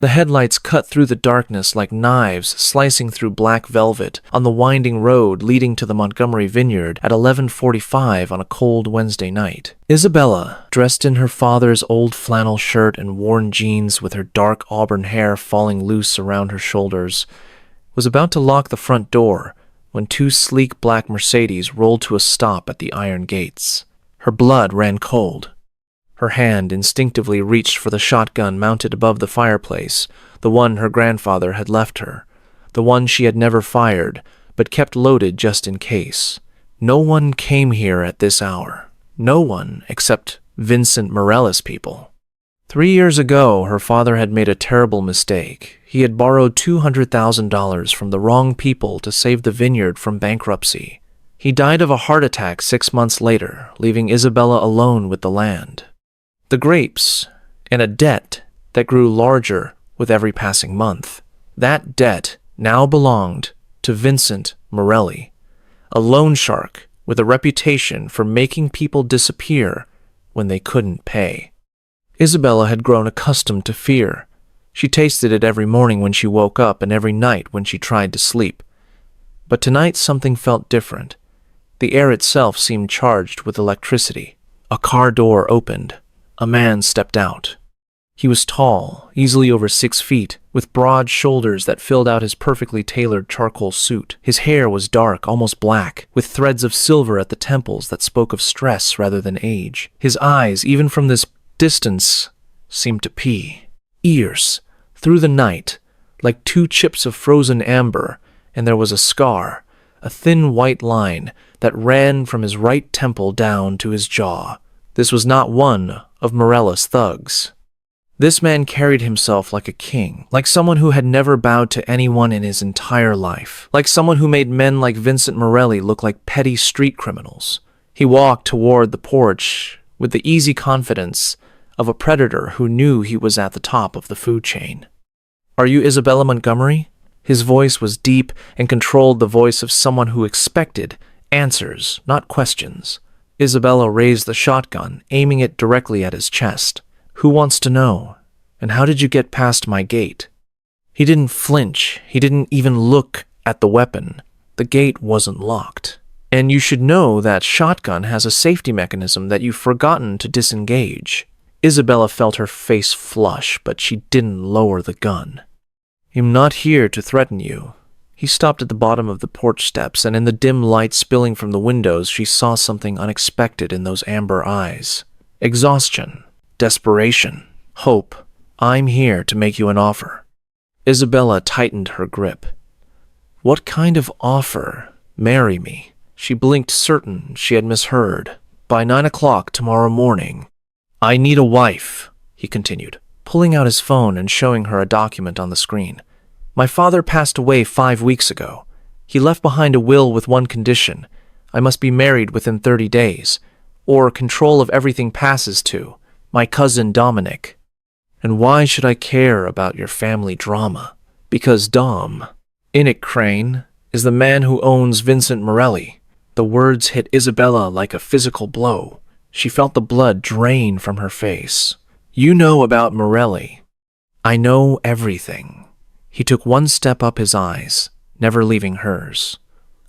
The headlights cut through the darkness like knives slicing through black velvet on the winding road leading to the Montgomery vineyard at 11:45 on a cold Wednesday night. Isabella, dressed in her father's old flannel shirt and worn jeans with her dark auburn hair falling loose around her shoulders, was about to lock the front door when two sleek black Mercedes rolled to a stop at the iron gates. Her blood ran cold. Her hand instinctively reached for the shotgun mounted above the fireplace, the one her grandfather had left her, the one she had never fired, but kept loaded just in case. No one came here at this hour. No one except Vincent Morellis people. 3 years ago, her father had made a terrible mistake. He had borrowed $200,000 from the wrong people to save the vineyard from bankruptcy. He died of a heart attack 6 months later, leaving Isabella alone with the land, the grapes, and a debt that grew larger with every passing month. That debt now belonged to Vincent Morelli, a loan shark with a reputation for making people disappear when they couldn't pay. Isabella had grown accustomed to fear. She tasted it every morning when she woke up and every night when she tried to sleep. But tonight something felt different. The air itself seemed charged with electricity. A car door opened. A man stepped out. He was tall, easily over 6 feet, with broad shoulders that filled out his perfectly tailored charcoal suit. His hair was dark, almost black, with threads of silver at the temples that spoke of stress rather than age. His eyes, even from this distance, seemed to pee. Ears, through the night, like 2 chips of frozen amber, and there was a scar, a thin white line that ran from his right temple down to his jaw. This was not one of Morellis' thugs. This man carried himself like a king, like someone who had never bowed to anyone in his entire life, like someone who made men like Vincent Morelli look like petty street criminals. He walked toward the porch with the easy confidence of a predator who knew he was at the top of the food chain. "Are you Isabella Montgomery?" His voice was deep and controlled, the voice of someone who expected answers, not questions. Isabella raised the shotgun, aiming it directly at his chest. "Who wants to know? And how did you get past my gate?" He didn't flinch. He didn't even look at the weapon. The gate wasn't locked. And you should know that shotgun has a safety mechanism that you've forgotten to disengage. Isabella felt her face flush, but she didn't lower the gun. "I'm not here to threaten you." He stopped at the bottom of the porch steps, and in the dim light spilling from the windows, she saw something unexpected in those amber eyes. Exhaustion, desperation, hope. "I'm here to make you an offer." Isabella tightened her grip. "What kind of offer? Marry me." She blinked, certain she had misheard. "By 9 o'clock tomorrow morning." "I need a wife," he continued, pulling out his phone and showing her a document on the screen. "My father passed away 5 weeks ago. He left behind a will with one condition. I must be married within 30 days, or control of everything passes to my cousin Dominic. And why should I care about your family drama? Because Dom, Inick Crane, is the man who owns Vincent Morelli." The words hit Isabella like a physical blow. She felt the blood drain from her face. "You know about Morelli." "I know everything." He took one step up, his eyes, never leaving hers.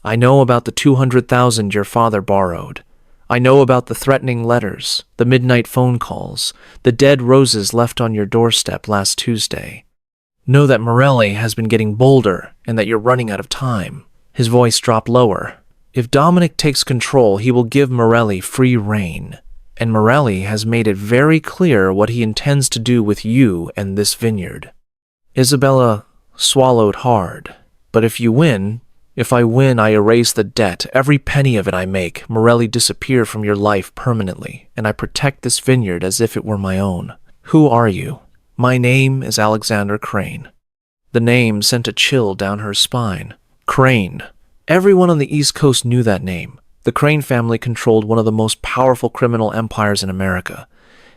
"I know about the $200,000 your father borrowed. I know about the threatening letters, the midnight phone calls, the dead roses left on your doorstep last Tuesday. Know that Morelli has been getting bolder and that you're running out of time." His voice dropped lower. "If Dominic takes control, he will give Morelli free rein. And Morelli has made it very clear what he intends to do with you and this vineyard." Isabella swallowed hard. "But if you win, if I win, I erase the debt, every penny of it I make, Morelli disappear from your life permanently, and I protect this vineyard as if it were my own." "Who are you?" "My name is Alexander Crane." The name sent a chill down her spine. Crane. Everyone on the East Coast knew that name. The Crane family controlled one of the most powerful criminal empires in America.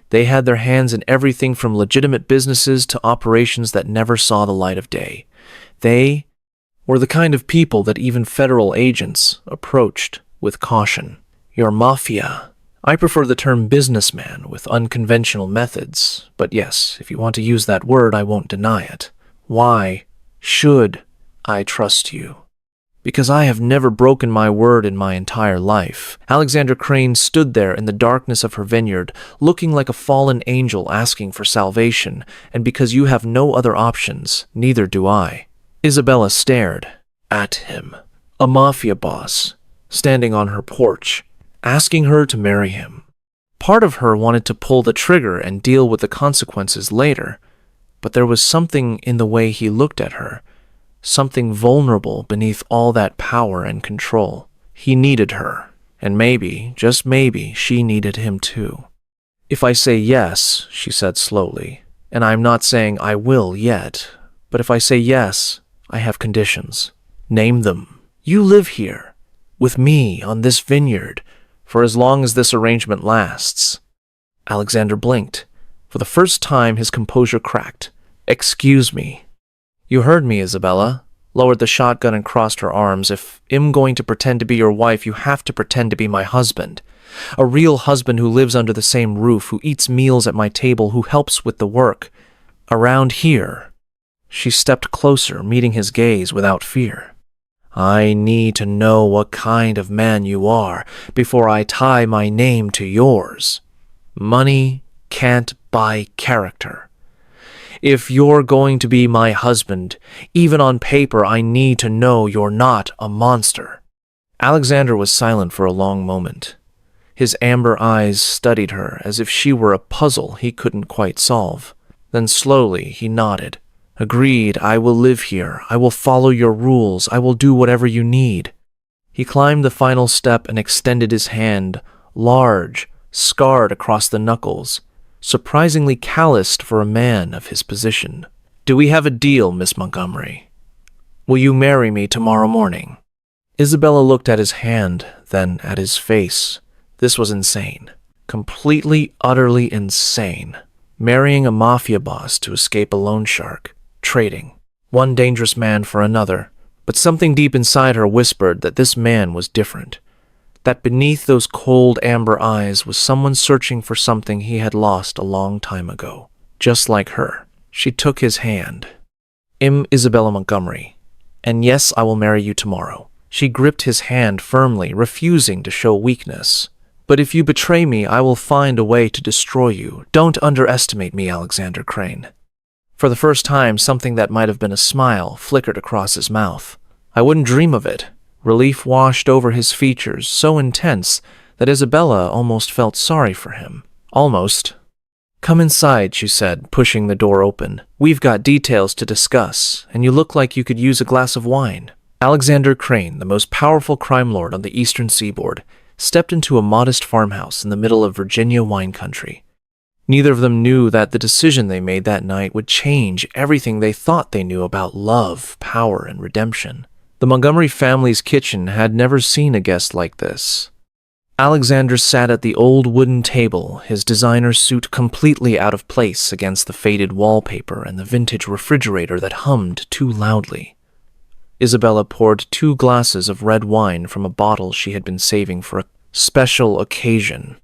They had their hands in everything from legitimate businesses to operations that never saw the light of day. They were the kind of people that even federal agents approached with caution. "Your Mafia," I prefer the term businessman with unconventional methods, but yes, if you want to use that word, I won't deny it. Why should I trust you? Because I have never broken my word in my entire life. Alexander Crane stood there in the darkness of her vineyard, looking like a fallen angel asking for salvation, and because you have no other options, neither do I. Isabella stared at him. A mafia boss, standing on her porch, asking her to marry him. Part of her wanted to pull the trigger and deal with the consequences later, but there was something in the way he looked at her, something vulnerable beneath all that power and control. He needed her, and maybe, just maybe, she needed him too. If I say yes, she said slowly, and I'm not saying I will yet, but if I say yes, I have conditions. Name them. You live here, with me on this vineyard, for as long as this arrangement lasts. Alexander blinked. For the first time, his composure cracked. Excuse me. You heard me, Isabella. Lowered the shotgun and crossed her arms. If I'm going to pretend to be your wife, you have to pretend to be my husband. A real husband who lives under the same roof, who eats meals at my table, who helps with the work. Around here. She stepped closer, meeting his gaze without fear. I need to know what kind of man you are before I tie my name to yours. Money can't buy character. If you're going to be my husband, even on paper, I need to know you're not a monster. Alexander was silent for a long moment. His amber eyes studied her as if she were a puzzle he couldn't quite solve. Then slowly he nodded. Agreed, I will live here. I will follow your rules. I will do whatever you need. He climbed the final step and extended his hand, large, scarred across the knuckles, surprisingly calloused for a man of his position. Do we have a deal, Miss Montgomery? Will you marry me tomorrow morning? Isabella looked at his hand, then at his face. This was insane. Completely, utterly insane. Marrying a mafia boss to escape a loan shark. Trading. One dangerous man for another. But something deep inside her whispered that this man was different. That beneath those cold amber eyes was someone searching for something he had lost a long time ago. Just like her. She took his hand. I'm Isabella Montgomery, and yes, I will marry you tomorrow. She gripped his hand firmly, refusing to show weakness. But if you betray me, I will find a way to destroy you. Don't underestimate me, Alexander Crane. For the first time, something that might have been a smile flickered across his mouth. I wouldn't dream of it. Relief washed over his features, so intense that Isabella almost felt sorry for him. Almost. Come inside, she said, pushing the door open. We've got details to discuss, and you look like you could use a glass of wine. Alexander Crane, the most powerful crime lord on the eastern seaboard, stepped into a modest farmhouse in the middle of Virginia wine country. Neither of them knew that the decision they made that night would change everything they thought they knew about love, power, and redemption. The Montgomery family's kitchen had never seen a guest like this. Alexander sat at the old wooden table, his designer suit completely out of place against the faded wallpaper and the vintage refrigerator that hummed too loudly. Isabella poured 2 glasses of red wine from a bottle she had been saving for a special occasion.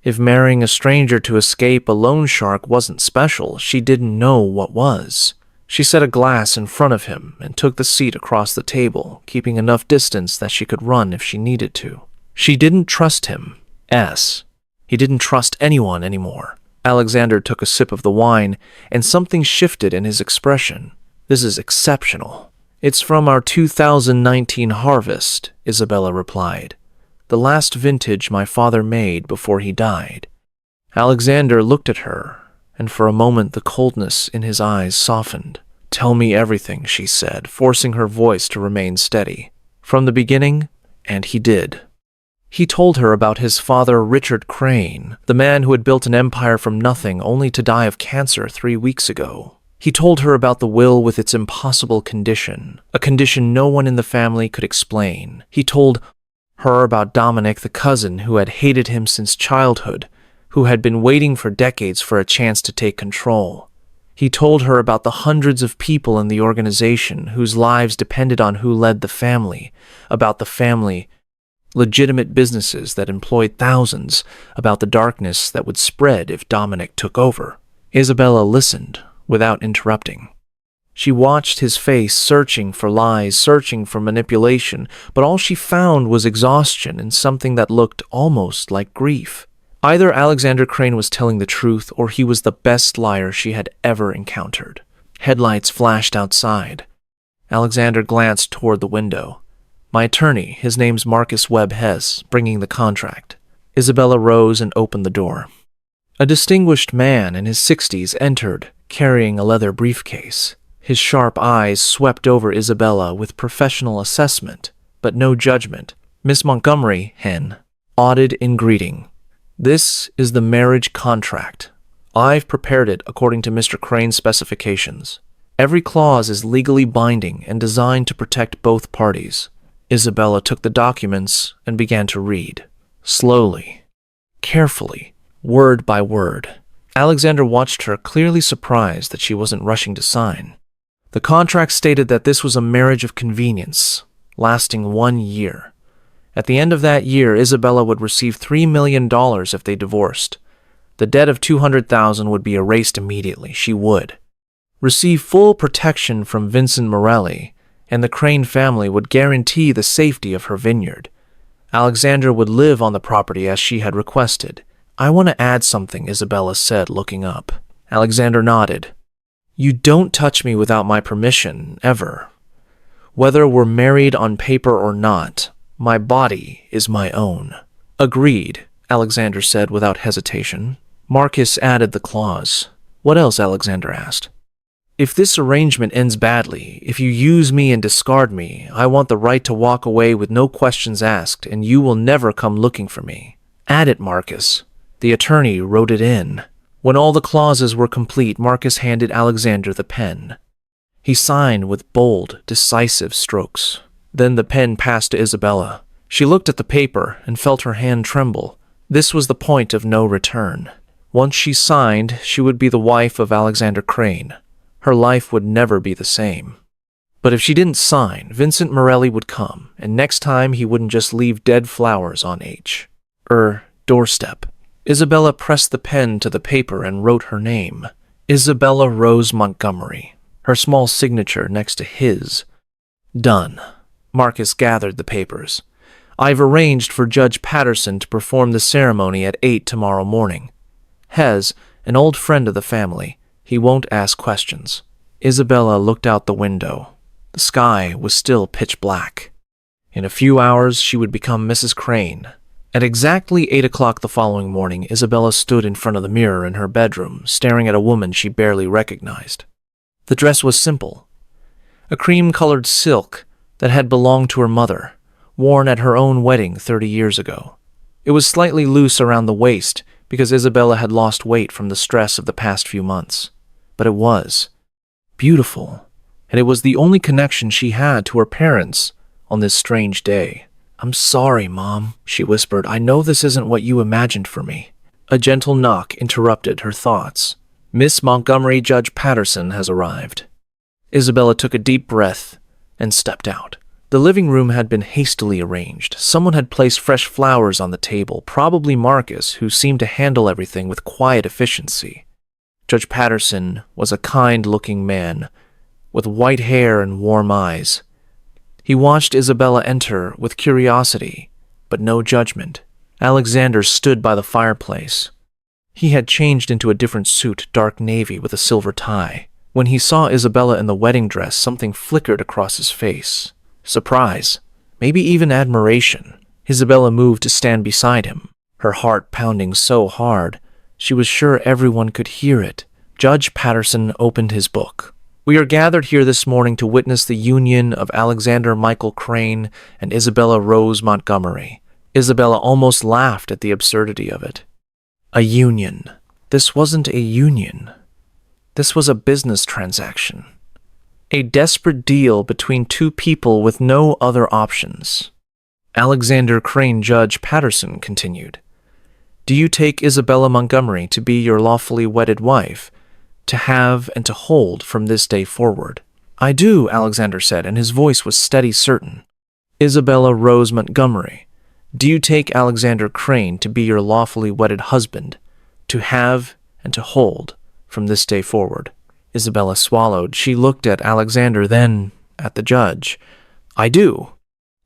If marrying a stranger to escape a loan shark wasn't special, she didn't know what was. She set a glass in front of him and took the seat across the table, keeping enough distance that she could run if she needed to. She didn't trust him. He didn't trust anyone anymore. Alexander took a sip of the wine, and something shifted in his expression. This is exceptional. It's from our 2019 harvest, Isabella replied. The last vintage my father made before he died. Alexander looked at her, and for a moment the coldness in his eyes softened. Tell me everything, she said, forcing her voice to remain steady. From the beginning, and he did. He told her about his father, Richard Crane, the man who had built an empire from nothing only to die of cancer 3 weeks ago. He told her about the will with its impossible condition, a condition no one in the family could explain. He told her about Dominic, the cousin who had hated him since childhood, who had been waiting for decades for a chance to take control. He told her about the hundreds of people in the organization whose lives depended on who led the family, about the family legitimate businesses that employed thousands, about the darkness that would spread if Dominic took over. Isabella listened without interrupting. She watched his face, searching for lies, searching for manipulation, but all she found was exhaustion and something that looked almost like grief. Either Alexander Crane was telling the truth, or he was the best liar she had ever encountered. Headlights flashed outside. Alexander glanced toward the window. "My attorney, his name's Marcus Webb Hess, bringing the contract." Isabella rose and opened the door. A distinguished man in his 60s entered, carrying a leather briefcase. His sharp eyes swept over Isabella with professional assessment, but no judgment. "Miss Montgomery," Hen nodded in greeting. "This is the marriage contract. I've prepared it according to Mr. Crane's specifications. Every clause is legally binding and designed to protect both parties." Isabella took the documents and began to read. Slowly, carefully, word by word. Alexander watched her, clearly surprised that she wasn't rushing to sign. The contract stated that this was a marriage of convenience, lasting 1 year. At the end of that year, Isabella would receive $3 million if they divorced. The debt of $200,000 would be erased immediately. She would receive full protection from Vincent Morelli, and the Crane family would guarantee the safety of her vineyard. Alexander would live on the property as she had requested. "I want to add something," Isabella said, looking up. Alexander nodded. "You don't touch me without my permission, ever. Whether we're married on paper or not, my body is my own." "Agreed," Alexander said without hesitation. Marcus added the clause. "What else?" Alexander asked. "If this arrangement ends badly, if you use me and discard me, I want the right to walk away with no questions asked, and you will never come looking for me." "Add it, Marcus." The attorney wrote it in. When all the clauses were complete, Marcus handed Alexander the pen. He signed with bold, decisive strokes. Then the pen passed to Isabella. She looked at the paper and felt her hand tremble. This was the point of no return. Once she signed, she would be the wife of Alexander Crane. Her life would never be the same. But if she didn't sign, Vincent Morelli would come, and next time he wouldn't just leave dead flowers on doorstep. Isabella pressed the pen to the paper and wrote her name. Isabella Rose Montgomery, her small signature next to his. Done. Marcus gathered the papers. "I've arranged for Judge Patterson to perform the ceremony at 8 tomorrow morning. Hez, an old friend of the family. He won't ask questions." Isabella looked out the window. The sky was still pitch black. In a few hours, she would become Mrs. Crane. At exactly 8 o'clock the following morning, Isabella stood in front of the mirror in her bedroom, staring at a woman she barely recognized. The dress was simple. A cream-colored silk that had belonged to her mother, worn at her own wedding 30 years ago. It was slightly loose around the waist because Isabella had lost weight from the stress of the past few months. But it was beautiful, and it was the only connection she had to her parents on this strange day. "I'm sorry, Mom," she whispered. "I know this isn't what you imagined for me." A gentle knock interrupted her thoughts. "Miss Montgomery, Judge Patterson has arrived." Isabella took a deep breath and stepped out. The living room had been hastily arranged. Someone had placed fresh flowers on the table, probably Marcus, who seemed to handle everything with quiet efficiency. Judge Patterson was a kind-looking man, with white hair and warm eyes. He watched Isabella enter with curiosity, but no judgment. Alexander stood by the fireplace. He had changed into a different suit, dark navy with a silver tie. When he saw Isabella in the wedding dress, something flickered across his face. Surprise, maybe even admiration. Isabella moved to stand beside him, her heart pounding so hard she was sure everyone could hear it. Judge Patterson opened his book. "We are gathered here this morning to witness the union of Alexander Michael Crane and Isabella Rose Montgomery." Isabella almost laughed at the absurdity of it. A union. This wasn't a union. This was a business transaction. A desperate deal between two people with no other options. Alexander Crane, Judge Patterson continued. "Do you take Isabella Montgomery to be your lawfully wedded wife, to have and to hold from this day forward?" "I do," Alexander said, and his voice was steady, certain. "Isabella Rose Montgomery, Do you take Alexander Crane to be your lawfully wedded husband, to have and to hold from this day forward? Isabella swallowed. She looked at Alexander, then at the judge. I do.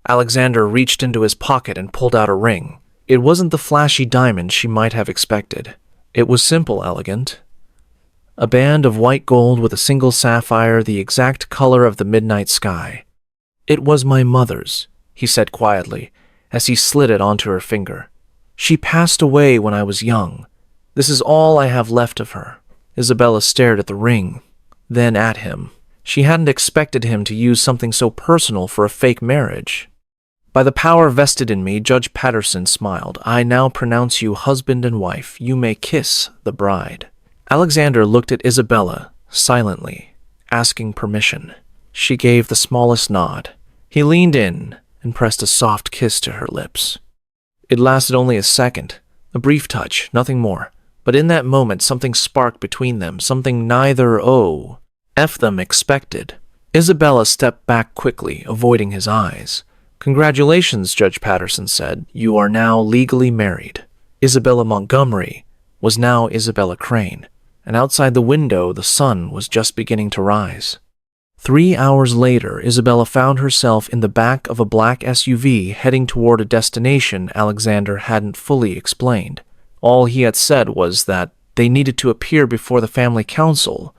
Alexander reached into his pocket and pulled out a ring. It wasn't the flashy diamond she might have expected. It was simple, elegant. A band of white gold with a single sapphire, the exact color of the midnight sky. It was my mother's, he said quietly, as he slid it onto her finger. She passed away when I was young. This is all I have left of her. Isabella stared at the ring, then at him. She hadn't expected him to use something so personal for a fake marriage. By the power vested in me, Judge Patterson smiled. I now pronounce you husband and wife. You may kiss the bride. Alexander looked at Isabella, silently, asking permission. She gave the smallest nod. He leaned in and pressed a soft kiss to her lips. It lasted only a second, a brief touch, nothing more. But in that moment, something sparked between them, something neither them expected. Isabella stepped back quickly, avoiding his eyes. Congratulations, Judge Patterson said. You are now legally married. Isabella Montgomery was now Isabella Crane, and outside the window the sun was just beginning to rise. 3 hours later, Isabella found herself in the back of a black SUV heading toward a destination Alexander hadn't fully explained. All he had said was that they needed to appear before the family council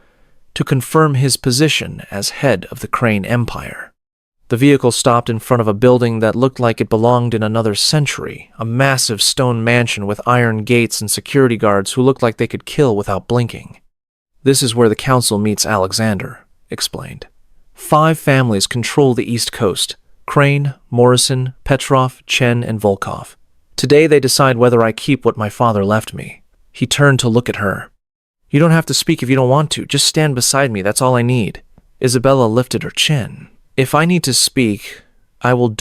to confirm his position as head of the Crane Empire. The vehicle stopped in front of a building that looked like it belonged in another century, a massive stone mansion with iron gates and security guards who looked like they could kill without blinking. This is where the council meets, Alexander explained. 5 families control the East Coast: Crane, Morrison, Petrov, Chen, and Volkov. Today they decide whether I keep what my father left me. He turned to look at her. You don't have to speak if you don't want to. Just stand beside me, that's all I need. Isabella lifted her chin. If I need to speak, I will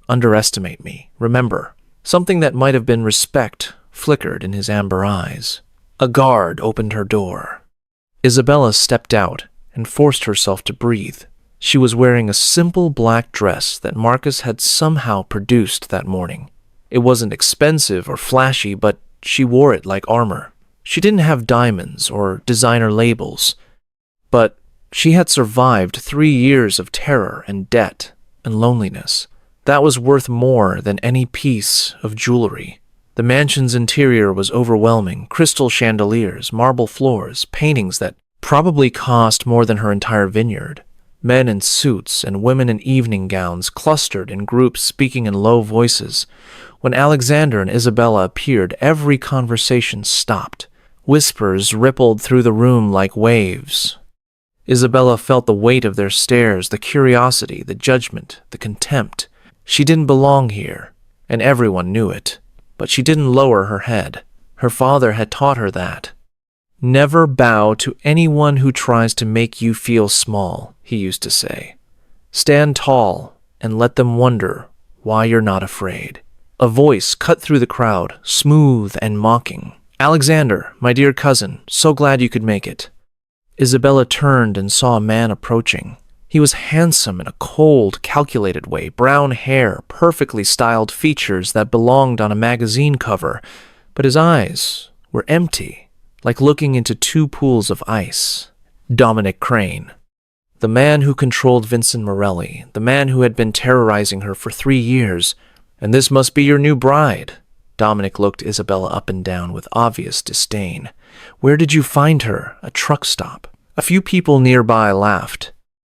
underestimate me. Remember, something that might have been respect flickered in his amber eyes. A guard opened her door. Isabella stepped out and forced herself to breathe. She was wearing a simple black dress that Marcus had somehow produced that morning. It wasn't expensive or flashy, but she wore it like armor. She didn't have diamonds or designer labels, but she had survived 3 years of terror and debt and loneliness. That was worth more than any piece of jewelry. The mansion's interior was overwhelming: crystal chandeliers, marble floors, paintings that probably cost more than her entire vineyard. Men in suits and women in evening gowns clustered in groups, speaking in low voices. When Alexander and Isabella appeared, every conversation stopped. Whispers rippled through the room like waves. Isabella felt the weight of their stares, the curiosity, the judgment, the contempt. She didn't belong here, and everyone knew it. But she didn't lower her head. Her father had taught her that. Never bow to anyone who tries to make you feel small, he used to say. Stand tall and let them wonder why you're not afraid. A voice cut through the crowd, smooth and mocking. Alexander, my dear cousin, so glad you could make it. Isabella turned and saw a man approaching. He was handsome in a cold, calculated way, brown hair, perfectly styled features that belonged on a magazine cover, but his eyes were empty, like looking into 2 pools of ice. Dominic Crane. The man who controlled Vincent Morelli, the man who had been terrorizing her for 3 years. And this must be your new bride. Dominic looked Isabella up and down with obvious disdain. Where did you find her? A truck stop. A few people nearby laughed.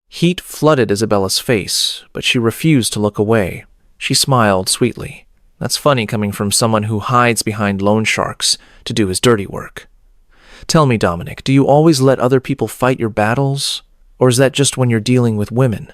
Heat flooded Isabella's face, but she refused to look away. She smiled sweetly. That's funny coming from someone who hides behind loan sharks to do his dirty work. Tell me, Dominic, do you always let other people fight your battles? Or is that just when you're dealing with women?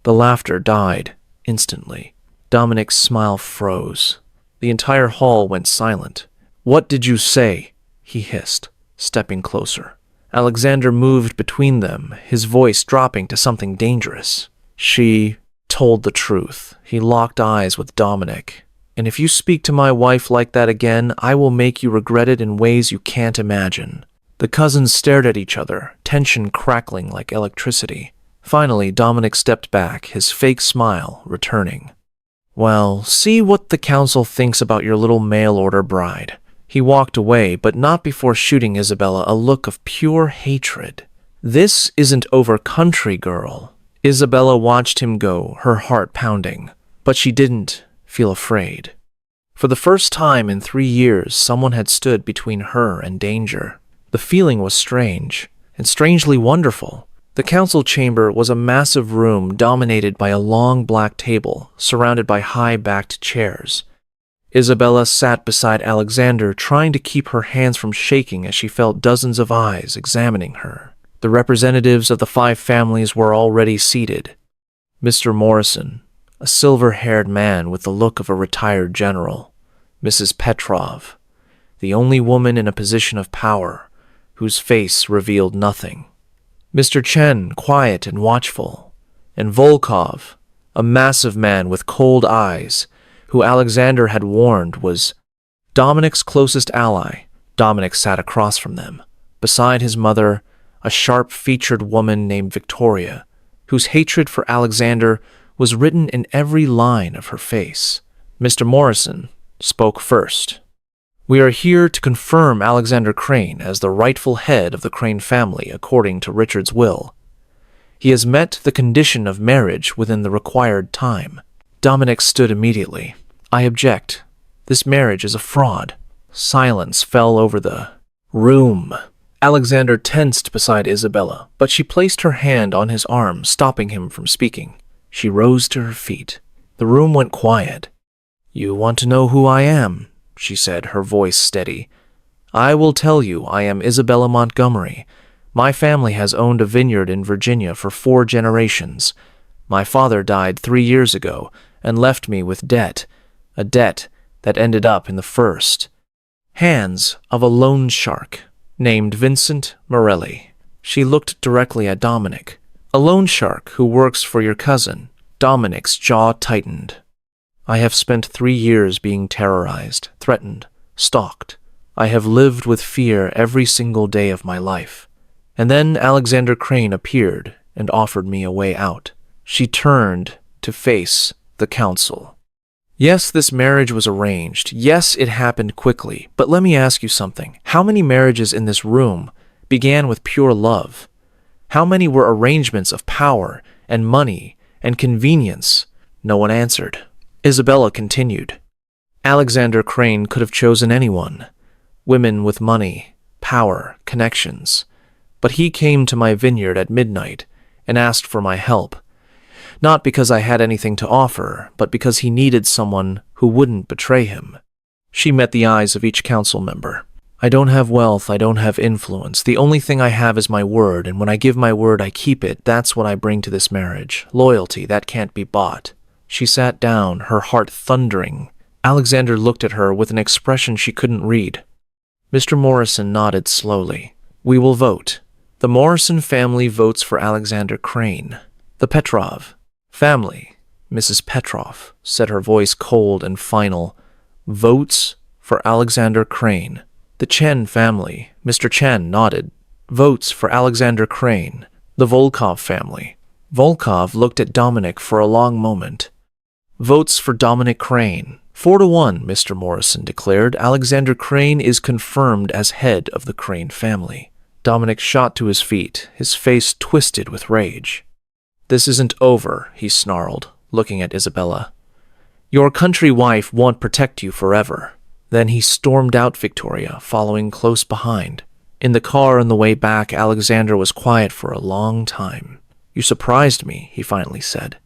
The laughter died instantly. Dominic's smile froze. The entire hall went silent. What did you say? He hissed, stepping closer. Alexander moved between them, his voice dropping to something dangerous. She told the truth. He locked eyes with Dominic. And if you speak to my wife like that again, I will make you regret it in ways you can't imagine. The cousins stared at each other, tension crackling like electricity. Finally, Dominic stepped back, his fake smile returning. Well, see what the council thinks about your little mail-order bride. He walked away, but not before shooting Isabella a look of pure hatred. This isn't over, country girl. Isabella watched him go, her heart pounding, but she didn't feel afraid. For the first time in 3 years, someone had stood between her and danger. The feeling was strange, and strangely wonderful. The council chamber was a massive room dominated by a long black table, surrounded by high-backed chairs. Isabella sat beside Alexander, trying to keep her hands from shaking as she felt dozens of eyes examining her. The representatives of the 5 families were already seated. Mr. Morrison, a silver-haired man with the look of a retired general. Mrs. Petrov, the only woman in a position of power, whose face revealed nothing. Mr. Chen, quiet and watchful. And Volkov, a massive man with cold eyes, who Alexander had warned was Dominic's closest ally. Dominic sat across from them, beside his mother, a sharp-featured woman named Victoria, whose hatred for Alexander was written in every line of her face. Mr. Morrison spoke first. We are here to confirm Alexander Crane as the rightful head of the Crane family according to Richard's will. He has met the condition of marriage within the required time. Dominic stood immediately. I object. This marriage is a fraud. Silence fell over the room. Alexander tensed beside Isabella, but she placed her hand on his arm, stopping him from speaking. She rose to her feet. The room went quiet. You want to know who I am? She said, her voice steady. I will tell you, I am Isabella Montgomery. My family has owned a vineyard in Virginia for 4 generations. My father died 3 years ago and left me with debt, a debt that ended up in the first hands of a loan shark named Vincent Morelli. She looked directly at Dominic. A loan shark who works for your cousin. Dominic's jaw tightened. I have spent 3 years being terrorized, threatened, stalked. I have lived with fear every single day of my life. And then Alexander Crane appeared and offered me a way out. She turned to face the council. Yes, this marriage was arranged. Yes, it happened quickly. But let me ask you something. How many marriages in this room began with pure love? How many were arrangements of power and money and convenience? No one answered. Isabella continued. Alexander Crane could have chosen anyone. Women with money, power, connections. But he came to my vineyard at midnight and asked for my help. Not because I had anything to offer, but because he needed someone who wouldn't betray him. She met the eyes of each council member. I don't have wealth, I don't have influence. The only thing I have is my word, and when I give my word, I keep it. That's what I bring to this marriage. Loyalty, that can't be bought. She sat down, her heart thundering. Alexander looked at her with an expression she couldn't read. Mr. Morrison nodded slowly. We will vote. The Morrison family votes for Alexander Crane. The Petrov family, Mrs. Petrov, said her voice cold and final, votes for Alexander Crane. The Chen family, Mr. Chen nodded, votes for Alexander Crane. The Volkov family. Volkov looked at Dominic for a long moment. Votes for Dominic Crane. 4-1, Mr. Morrison declared. Alexander Crane is confirmed as head of the Crane family. Dominic shot to his feet, his face twisted with rage. This isn't over, he snarled, looking at Isabella. Your country wife won't protect you forever. Then he stormed out Victoria, following close behind. In the car on the way back, Alexander was quiet for a long time. You surprised me, he finally said.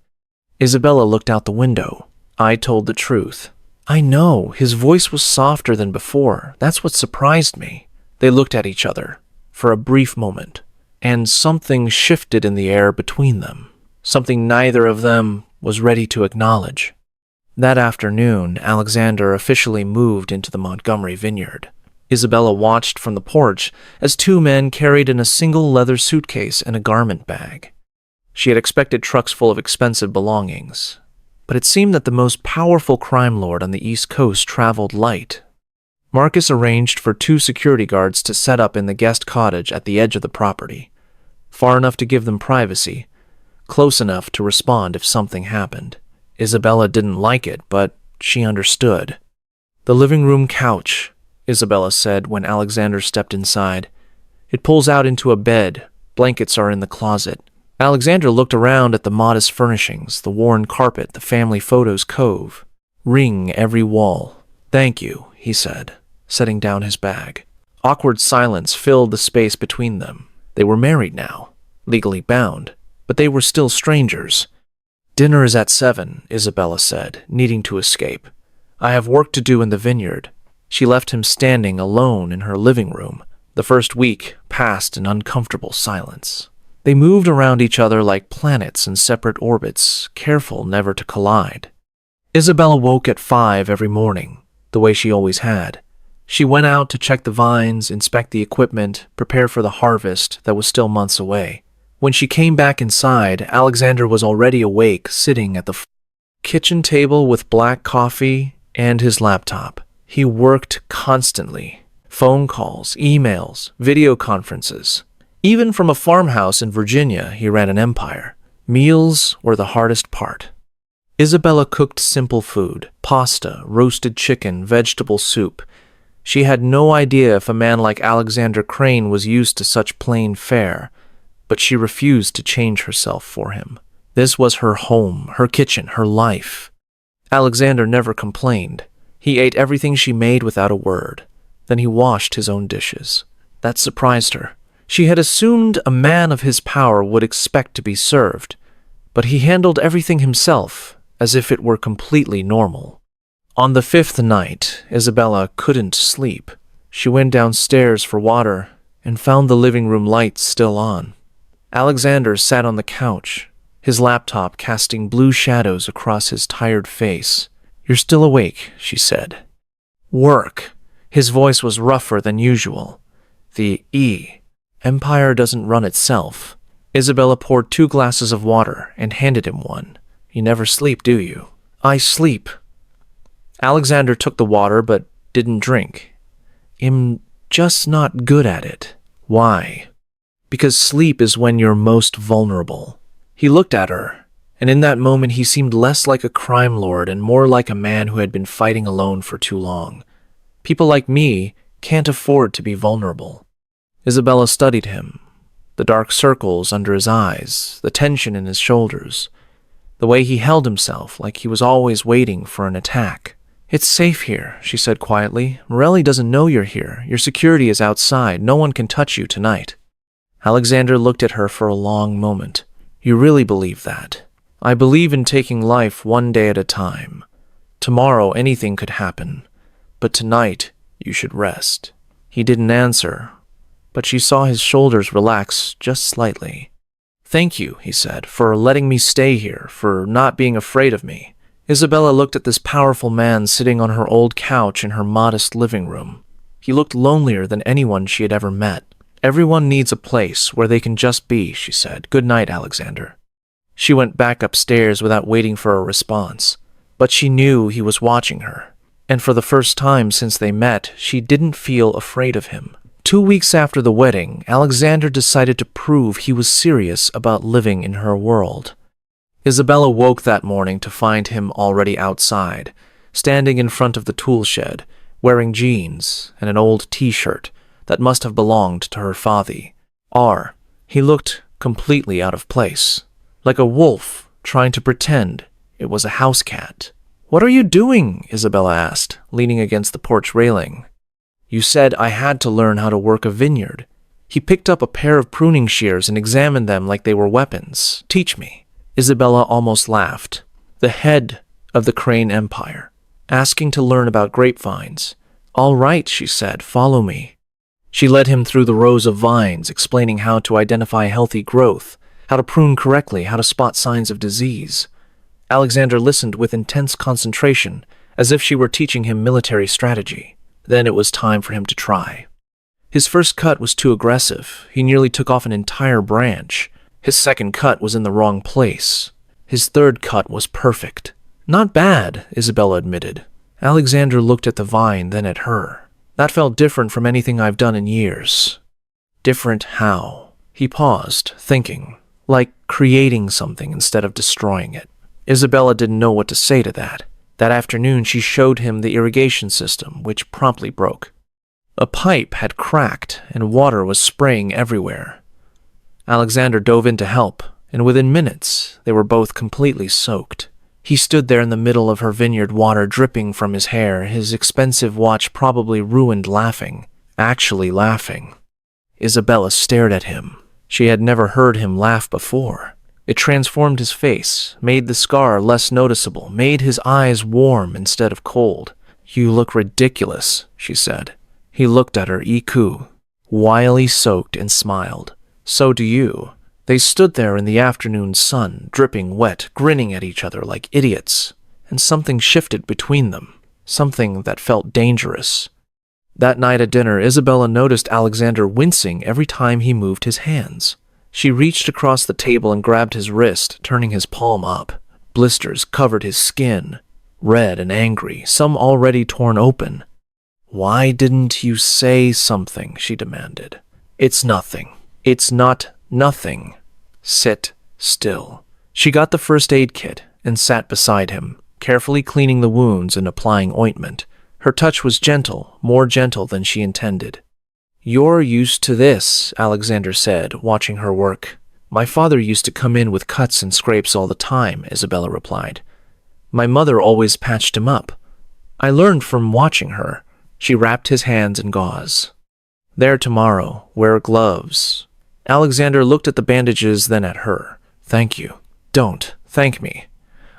Isabella looked out the window. I told the truth. I know, his voice was softer than before. That's what surprised me. They looked at each other for a brief moment, and something shifted in the air between them, something neither of them was ready to acknowledge. That afternoon, Alexander officially moved into the Montgomery vineyard. Isabella watched from the porch as 2 men carried in a single leather suitcase and a garment bag. She had expected trucks full of expensive belongings, but it seemed that the most powerful crime lord on the East Coast traveled light. Marcus arranged for 2 security guards to set up in the guest cottage at the edge of the property, far enough to give them privacy, close enough to respond if something happened. Isabella didn't like it, but she understood. "The living room couch," Isabella said when Alexander stepped inside. "It pulls out into a bed. Blankets are in the closet." Alexander looked around at the modest furnishings, the worn carpet, the family photos cove. "Ring every wall." "Thank you," he said, setting down his bag. Awkward silence filled the space between them. They were married now, legally bound, but they were still strangers. "Dinner is at 7, Isabella said, needing to escape. "I have work to do in the vineyard." She left him standing alone in her living room. The first week passed in uncomfortable silence. They moved around each other like planets in separate orbits, careful never to collide. Isabella woke at 5 every morning, the way she always had. She went out to check the vines, inspect the equipment, prepare for the harvest that was still months away. When she came back inside, Alexander was already awake, sitting at the kitchen table with black coffee and his laptop. He worked constantly. Phone calls, emails, video conferences. Even from a farmhouse in Virginia, he ran an empire. Meals were the hardest part. Isabella cooked simple food: pasta, roasted chicken, vegetable soup. She had no idea if a man like Alexander Crane was used to such plain fare, but she refused to change herself for him. This was her home, her kitchen, her life. Alexander never complained. He ate everything she made without a word. Then he washed his own dishes. That surprised her. She had assumed a man of his power would expect to be served, but he handled everything himself, as if it were completely normal. On the 5th night, Isabella couldn't sleep. She went downstairs for water and found the living room lights still on. Alexander sat on the couch, his laptop casting blue shadows across his tired face. "You're still awake," she said. "Work." His voice was rougher than usual. The empire doesn't run itself. Isabella poured 2 glasses of water and handed him one. "You never sleep, do you?" "I sleep." Alexander took the water but didn't drink. "I'm just not good at it." "Why?" "Because sleep is when you're most vulnerable." He looked at her, and in that moment he seemed less like a crime lord and more like a man who had been fighting alone for too long. "People like me can't afford to be vulnerable." Isabella studied him, the dark circles under his eyes, the tension in his shoulders, the way he held himself like he was always waiting for an attack. "It's safe here," she said quietly. "Morelli doesn't know you're here. Your security is outside. No one can touch you tonight." Alexander looked at her for a long moment. "You really believe that?" "I believe in taking life one day at a time. Tomorrow anything could happen, but tonight you should rest." He didn't answer, but she saw his shoulders relax just slightly. "Thank you," he said, "for letting me stay here, for not being afraid of me." Isabella looked at this powerful man sitting on her old couch in her modest living room. He looked lonelier than anyone she had ever met. "Everyone needs a place where they can just be," she said. "Good night, Alexander." She went back upstairs without waiting for a response, but she knew he was watching her, and for the first time since they met, she didn't feel afraid of him. 2 weeks after the wedding, Alexander decided to prove he was serious about living in her world. Isabella woke that morning to find him already outside, standing in front of the tool shed, wearing jeans and an old t-shirt that must have belonged to her father. He looked completely out of place, like a wolf trying to pretend it was a house cat. "What are you doing?" Isabella asked, leaning against the porch railing. "You said I had to learn how to work a vineyard." He picked up a pair of pruning shears and examined them like they were weapons. "Teach me." Isabella almost laughed. The head of the Crane Empire, asking to learn about grapevines. "All right," she said, "follow me." She led him through the rows of vines, explaining how to identify healthy growth, how to prune correctly, how to spot signs of disease. Alexander listened with intense concentration, as if she were teaching him military strategy. Then it was time for him to try. His first cut was too aggressive. He nearly took off an entire branch. His second cut was in the wrong place. His third cut was perfect. "Not bad," Isabella admitted. Alexander looked at the vine, then at her. "That felt different from anything I've done in years." "Different how?" He paused, thinking, like creating something instead of destroying it. Isabella didn't know what to say to that. That afternoon, she showed him the irrigation system, which promptly broke. A pipe had cracked, and water was spraying everywhere. Alexander dove in to help, and within minutes, they were both completely soaked. He stood there in the middle of her vineyard, water dripping from his hair, his expensive watch probably ruined, laughing. Actually laughing. Isabella stared at him. She had never heard him laugh before. It transformed his face, made the scar less noticeable, made his eyes warm instead of cold. "You look ridiculous," she said. He looked at her, wily soaked, and smiled. "So do you." They stood there in the afternoon sun, dripping wet, grinning at each other like idiots. And something shifted between them, something that felt dangerous. That night at dinner, Isabella noticed Alexander wincing every time he moved his hands. She reached across the table and grabbed his wrist, turning his palm up. Blisters covered his skin, red and angry, some already torn open. "Why didn't you say something?" she demanded. "It's nothing. It's not nothing. Sit still." She got the first aid kit and sat beside him, carefully cleaning the wounds and applying ointment. Her touch was gentle, more gentle than she intended. "You're used to this," Alexander said, watching her work. "My father used to come in with cuts and scrapes all the time," Isabella replied. "My mother always patched him up. I learned from watching her." She wrapped his hands in gauze. "There tomorrow. Wear gloves." Alexander looked at the bandages, then at her. "Thank you." "Don't thank me.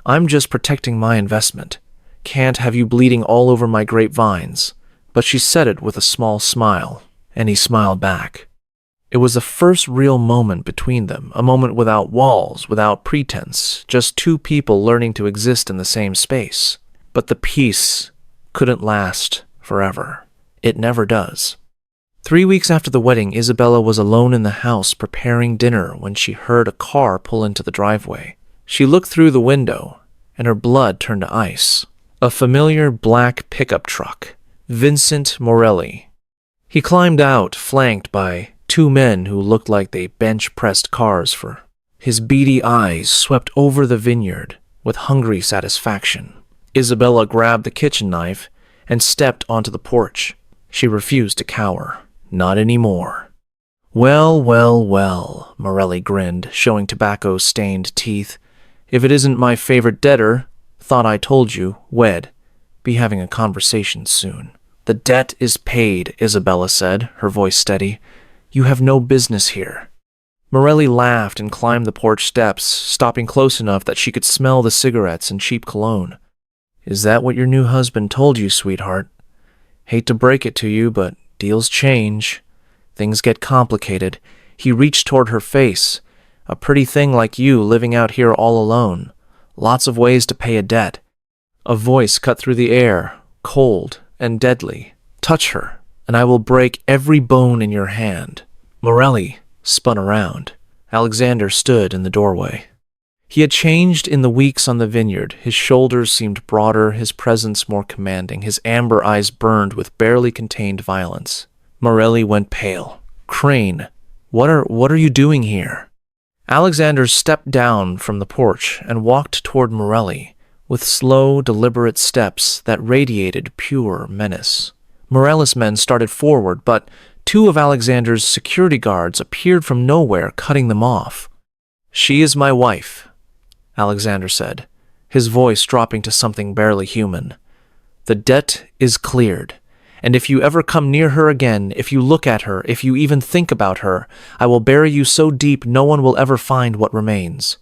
I'm just protecting my investment. Can't have you bleeding all over my grapevines." But she said it with a small smile, and he smiled back. It was the first real moment between them, a moment without walls, without pretense, just two people learning to exist in the same space. But the peace couldn't last forever. It never does. 3 weeks after the wedding, Isabella was alone in the house preparing dinner when she heard a car pull into the driveway. She looked through the window, and her blood turned to ice. A familiar black pickup truck. Vincent Morelli. He climbed out, flanked by two men who looked like they bench-pressed cars for. His beady eyes swept over the vineyard with hungry satisfaction. Isabella grabbed the kitchen knife and stepped onto the porch. She refused to cower. Not anymore. "Well, well, well," Morelli grinned, showing tobacco-stained teeth. "If it isn't my favorite debtor, thought I told you, wed. Be having a conversation soon." "The debt is paid," Isabella said, her voice steady. "You have no business here." Morelli laughed and climbed the porch steps, stopping close enough that she could smell the cigarettes and cheap cologne. "Is that what your new husband told you, sweetheart? Hate to break it to you, but deals change. Things get complicated." He reached toward her face. "A pretty thing like you living out here all alone. Lots of ways to pay a debt." A voice cut through the air, cold and deadly. "Touch her, and I will break every bone in your hand." Morelli spun around. Alexander stood in the doorway. He had changed in the weeks on the vineyard. His shoulders seemed broader, his presence more commanding. His amber eyes burned with barely contained violence. Morelli went pale. "Crane, what are you doing here?" Alexander stepped down from the porch and walked toward Morelli with slow, deliberate steps that radiated pure menace. Morelli's men started forward, but two of Alexander's security guards appeared from nowhere, cutting them off. "She is my wife," Alexander said, his voice dropping to something barely human. "The debt is cleared, and if you ever come near her again, if you look at her, if you even think about her, I will bury you so deep no one will ever find what remains."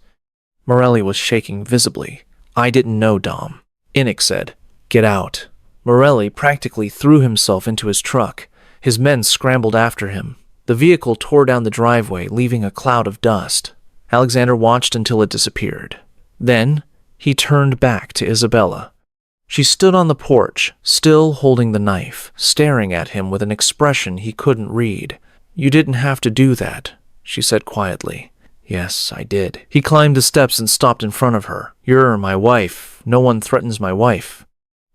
Morelli was shaking visibly. "I didn't know, Dom." Innick said, "Get out." Morelli practically threw himself into his truck. His men scrambled after him. The vehicle tore down the driveway, leaving a cloud of dust. Alexander watched until it disappeared. Then he turned back to Isabella. She stood on the porch, still holding the knife, staring at him with an expression he couldn't read. "You didn't have to do that," she said quietly. "Yes, I did." He climbed the steps and stopped in front of her. "You're my wife. No one threatens my wife."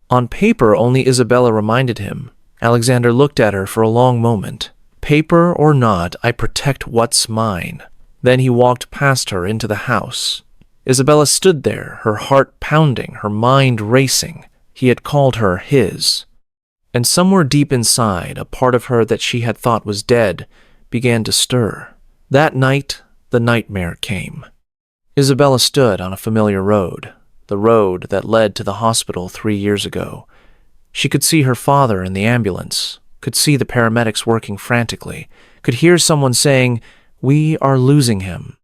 On paper, only Isabella reminded him. Alexander looked at her for a long moment. "Paper or not, I protect what's mine." Then he walked past her into the house. Isabella stood there, her heart pounding, her mind racing. He had called her his. And somewhere deep inside, a part of her that she had thought was dead began to stir. That night, the nightmare came. Isabella stood on a familiar road, the road that led to the hospital 3 years ago. She could see her father in the ambulance, could see the paramedics working frantically, could hear someone saying, "We are losing him."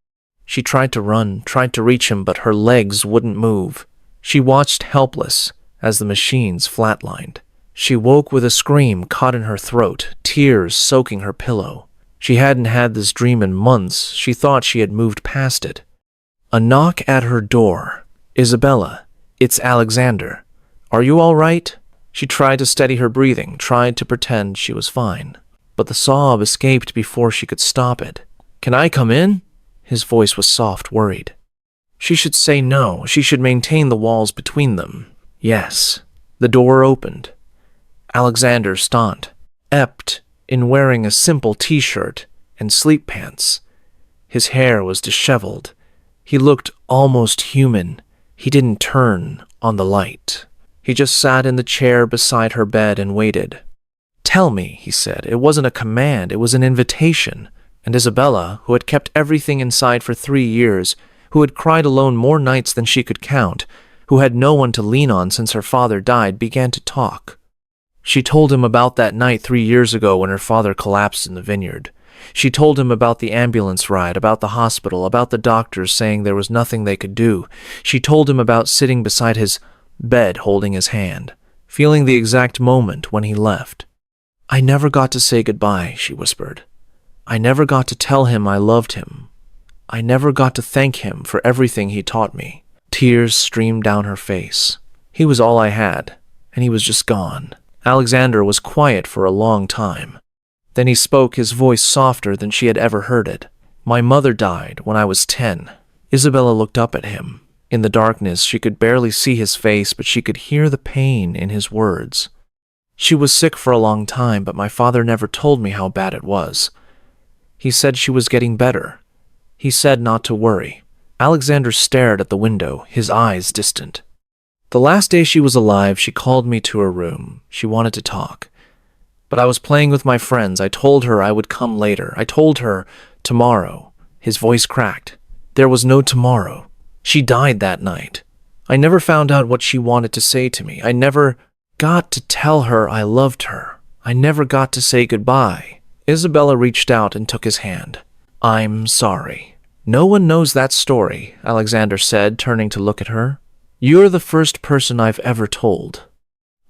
She tried to run, tried to reach him, but her legs wouldn't move. She watched helpless as the machines flatlined. She woke with a scream caught in her throat, tears soaking her pillow. She hadn't had this dream in months. She thought she had moved past it. A knock at her door. "Isabella, it's Alexander. Are you all right?" She tried to steady her breathing, tried to pretend she was fine. But the sob escaped before she could stop it. "Can I come in?" His voice was soft, worried. She should say no. She should maintain the walls between them. Yes. The door opened. Alexander stood, ept, in wearing a simple t-shirt and sleep pants. His hair was disheveled. He looked almost human. He didn't turn on the light. He just sat in the chair beside her bed and waited. "Tell me," he said. It wasn't a command, it was an invitation. And Isabella, who had kept everything inside for 3 years, who had cried alone more nights than she could count, who had no one to lean on since her father died, began to talk. She told him about that night 3 years ago when her father collapsed in the vineyard. She told him about the ambulance ride, about the hospital, about the doctors saying there was nothing they could do. She told him about sitting beside his bed holding his hand, feeling the exact moment when he left. "I never got to say goodbye," she whispered. "I never got to tell him I loved him. I never got to thank him for everything he taught me." Tears streamed down her face. He was all I had, and he was just gone. Alexander was quiet for a long time. Then he spoke, his voice softer than she had ever heard it. "My mother died when I was 10. Isabella looked up at him. In the darkness, she could barely see his face, but she could hear the pain in his words. "She was sick for a long time, but my father never told me how bad it was. He said she was getting better. He said not to worry." Alexander stared at the window, his eyes distant. "The last day she was alive, she called me to her room. She wanted to talk. But I was playing with my friends. I told her I would come later. I told her tomorrow." His voice cracked. "There was no tomorrow. She died that night. I never found out what she wanted to say to me. I never got to tell her I loved her. I never got to say goodbye." Isabella reached out and took his hand. "I'm sorry." "No one knows that story," Alexander said, turning to look at her. "You're the first person I've ever told."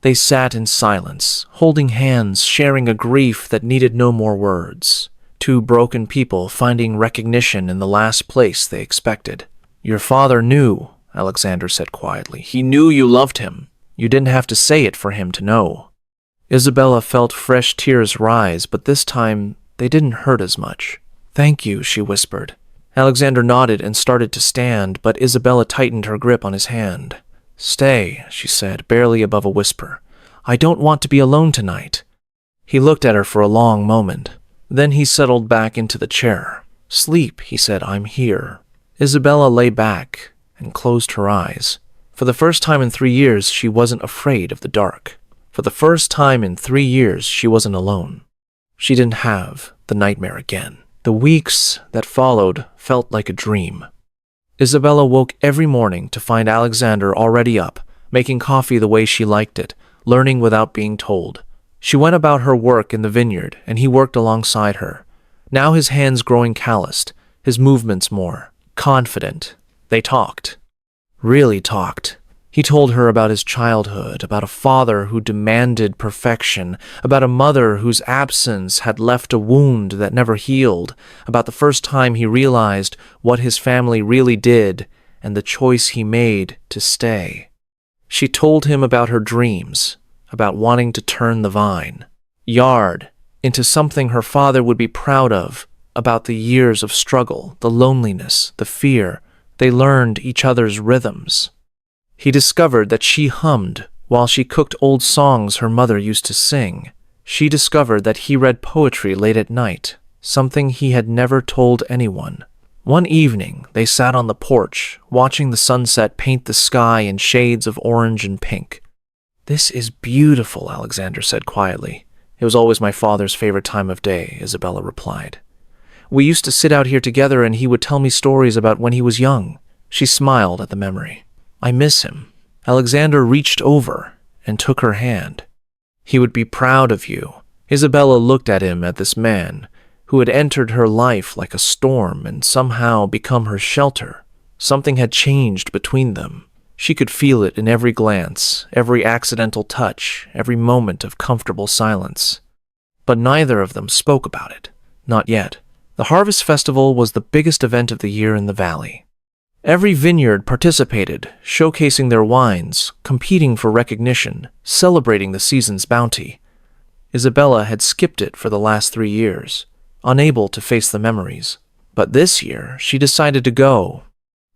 They sat in silence, holding hands, sharing a grief that needed no more words. Two broken people finding recognition in the last place they expected. "Your father knew," Alexander said quietly. "He knew you loved him. You didn't have to say it for him to know." Isabella felt fresh tears rise, but this time they didn't hurt as much. "Thank you," she whispered. Alexander nodded and started to stand, but Isabella tightened her grip on his hand. "Stay," she said, barely above a whisper. "I don't want to be alone tonight." He looked at her for a long moment. Then he settled back into the chair. "Sleep," he said. "I'm here." Isabella lay back and closed her eyes. For the first time in 3 years, she wasn't afraid of the dark. For the first time in 3 years, she wasn't alone. She didn't have the nightmare again. The weeks that followed felt like a dream. Isabella woke every morning to find Alexander already up, making coffee the way she liked it, learning without being told. She went about her work in the vineyard, and he worked alongside her. Now his hands growing calloused, his movements more confident. They talked. Really talked. He told her about his childhood, about a father who demanded perfection, about a mother whose absence had left a wound that never healed, about the first time he realized what his family really did and the choice he made to stay. She told him about her dreams, about wanting to turn the vine, yard, into something her father would be proud of, about the years of struggle, the loneliness, the fear. They learned each other's rhythms. He discovered that she hummed while she cooked old songs her mother used to sing. She discovered that he read poetry late at night, something he had never told anyone. One evening, they sat on the porch, watching the sunset paint the sky in shades of orange and pink. "This is beautiful," Alexander said quietly. "It was always my father's favorite time of day," Isabella replied. "We used to sit out here together and he would tell me stories about when he was young." She smiled at the memory. "I miss him." Alexander reached over and took her hand. "He would be proud of you." Isabella looked at him, at this man who had entered her life like a storm and somehow become her shelter. Something had changed between them. She could feel it in every glance, every accidental touch, every moment of comfortable silence. But neither of them spoke about it. Not yet. The Harvest Festival was the biggest event of the year in the valley. Every vineyard participated, showcasing their wines, competing for recognition, celebrating the season's bounty. Isabella had skipped it for the last 3 years, unable to face the memories. But this year, she decided to go,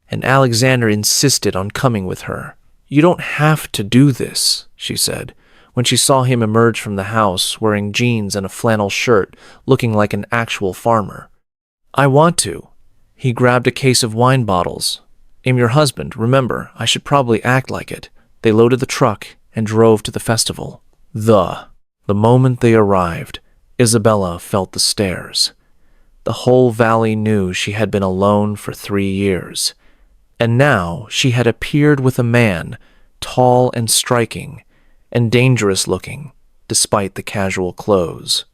and Alexander insisted on coming with her. "You don't have to do this," she said, when she saw him emerge from the house wearing jeans and a flannel shirt, looking like an actual farmer. "I want to." He grabbed a case of wine bottles. "I'm your husband, remember, I should probably act like it." They loaded the truck and drove to the festival. The moment they arrived, Isabella felt the stares. The whole valley knew she had been alone for 3 years. And now she had appeared with a man, tall and striking, and dangerous looking, despite the casual clothes.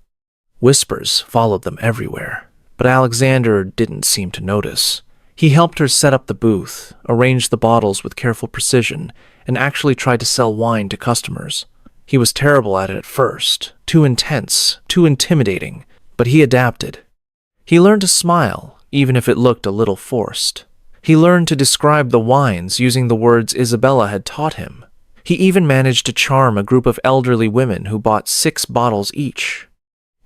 Whispers followed them everywhere, but Alexander didn't seem to notice. He helped her set up the booth, arranged the bottles with careful precision, and actually tried to sell wine to customers. He was terrible at it at first, too intense, too intimidating, but he adapted. He learned to smile, even if it looked a little forced. He learned to describe the wines using the words Isabella had taught him. He even managed to charm a group of elderly women who bought 6 bottles each.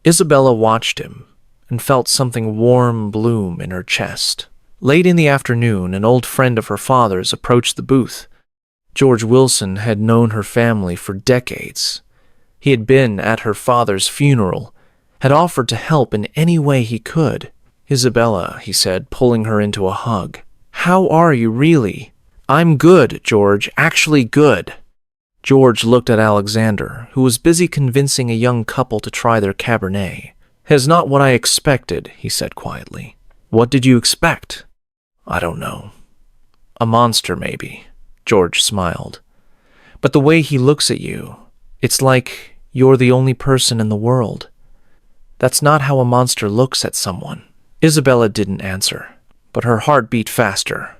Isabella watched him and felt something warm bloom in her chest. Late in the afternoon, an old friend of her father's approached the booth. George Wilson had known her family for decades. He had been at her father's funeral, had offered to help in any way he could. "Isabella," he said, pulling her into a hug. "How are you, really?" "I'm good, George, actually good." George looked at Alexander, who was busy convincing a young couple to try their Cabernet. "It's not what I expected," he said quietly. "What did you expect?" "I don't know. A monster, maybe." George smiled. "But the way he looks at you, it's like you're the only person in the world. That's not how a monster looks at someone." Isabella didn't answer, but her heart beat faster.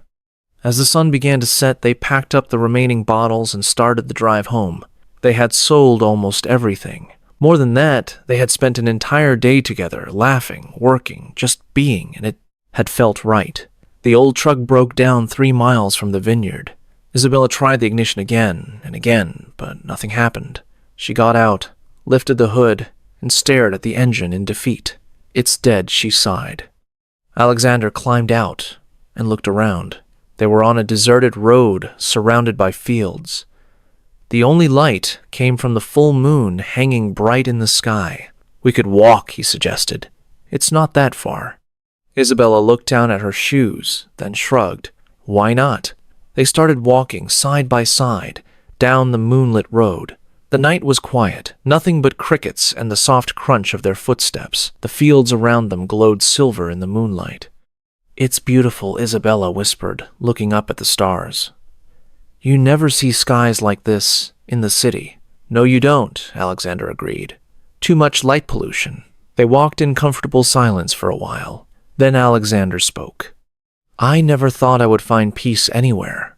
As the sun began to set, they packed up the remaining bottles and started the drive home. They had sold almost everything. More than that, they had spent an entire day together, laughing, working, just being, and it had felt right. The old truck broke down 3 miles from the vineyard. Isabella tried the ignition again and again, but nothing happened. She got out, lifted the hood, and stared at the engine in defeat. "It's dead," she sighed. Alexander climbed out and looked around. They were on a deserted road surrounded by fields. The only light came from the full moon hanging bright in the sky. "We could walk," he suggested. "It's not that far." Isabella looked down at her shoes, then shrugged. Why not? They started walking side by side down the moonlit road. The night was quiet, nothing but crickets and the soft crunch of their footsteps. The fields around them glowed silver in the moonlight. "It's beautiful," Isabella whispered, looking up at the stars. "You never see skies like this in the city." "No, you don't," Alexander agreed. "Too much light pollution." They walked in comfortable silence for a while. Then Alexander spoke. "I never thought I would find peace anywhere,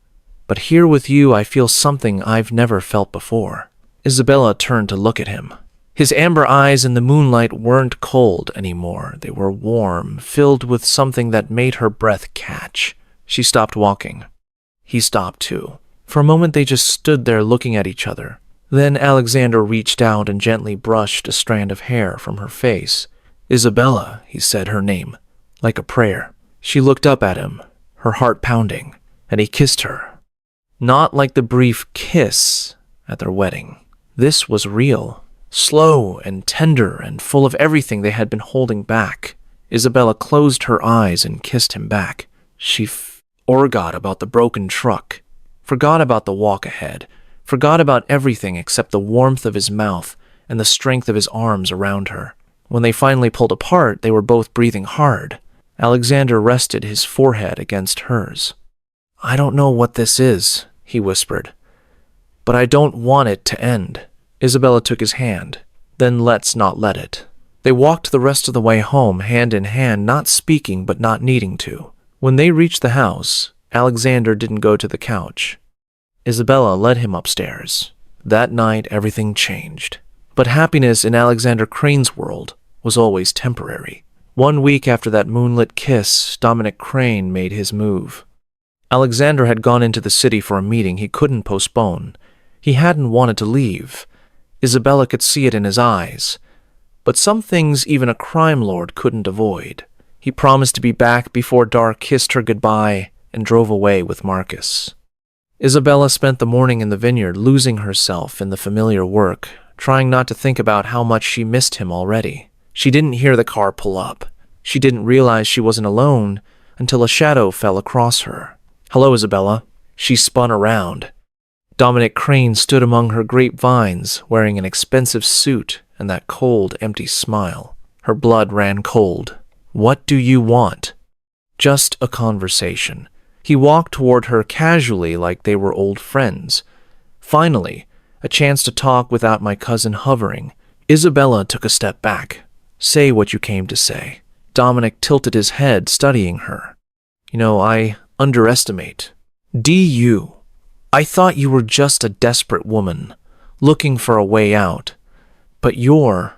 but here with you I feel something I've never felt before." Isabella turned to look at him. His amber eyes in the moonlight weren't cold anymore. They were warm, filled with something that made her breath catch. She stopped walking. He stopped too. For a moment they just stood there looking at each other. Then Alexander reached out and gently brushed a strand of hair from her face. "Isabella," he said her name, like a prayer. She looked up at him, her heart pounding, and he kissed her. Not like the brief kiss at their wedding. This was real, slow and tender and full of everything they had been holding back. Isabella closed her eyes and kissed him back. She forgot about the broken truck, forgot about the walk ahead, forgot about everything except the warmth of his mouth and the strength of his arms around her. When they finally pulled apart, they were both breathing hard. Alexander rested his forehead against hers. "I don't know what this is," he whispered, "but I don't want it to end." Isabella took his hand. "Then let's not let it." They walked the rest of the way home hand in hand, not speaking but not needing to. When they reached the house, Alexander didn't go to the couch. Isabella led him upstairs. That night, everything changed. But happiness in Alexander Crane's world was always temporary. 1 week after that moonlit kiss, Dominic Crane made his move. Alexander had gone into the city for a meeting he couldn't postpone. He hadn't wanted to leave. Isabella could see it in his eyes. But some things even a crime lord couldn't avoid. He promised to be back before dark, kissed her goodbye, and drove away with Marcus. Isabella spent the morning in the vineyard, losing herself in the familiar work, trying not to think about how much she missed him already. She didn't hear the car pull up. She didn't realize she wasn't alone until a shadow fell across her. "Hello, Isabella." She spun around. Dominic Crane stood among her grapevines, wearing an expensive suit and that cold, empty smile. Her blood ran cold. "What do you want?" "Just a conversation." He walked toward her casually like they were old friends. Finally, a chance to talk without my cousin hovering. Isabella took a step back. "Say what you came to say." Dominic tilted his head, studying her. I underestimate. D.U. I thought you were just a desperate woman, looking for a way out. But you're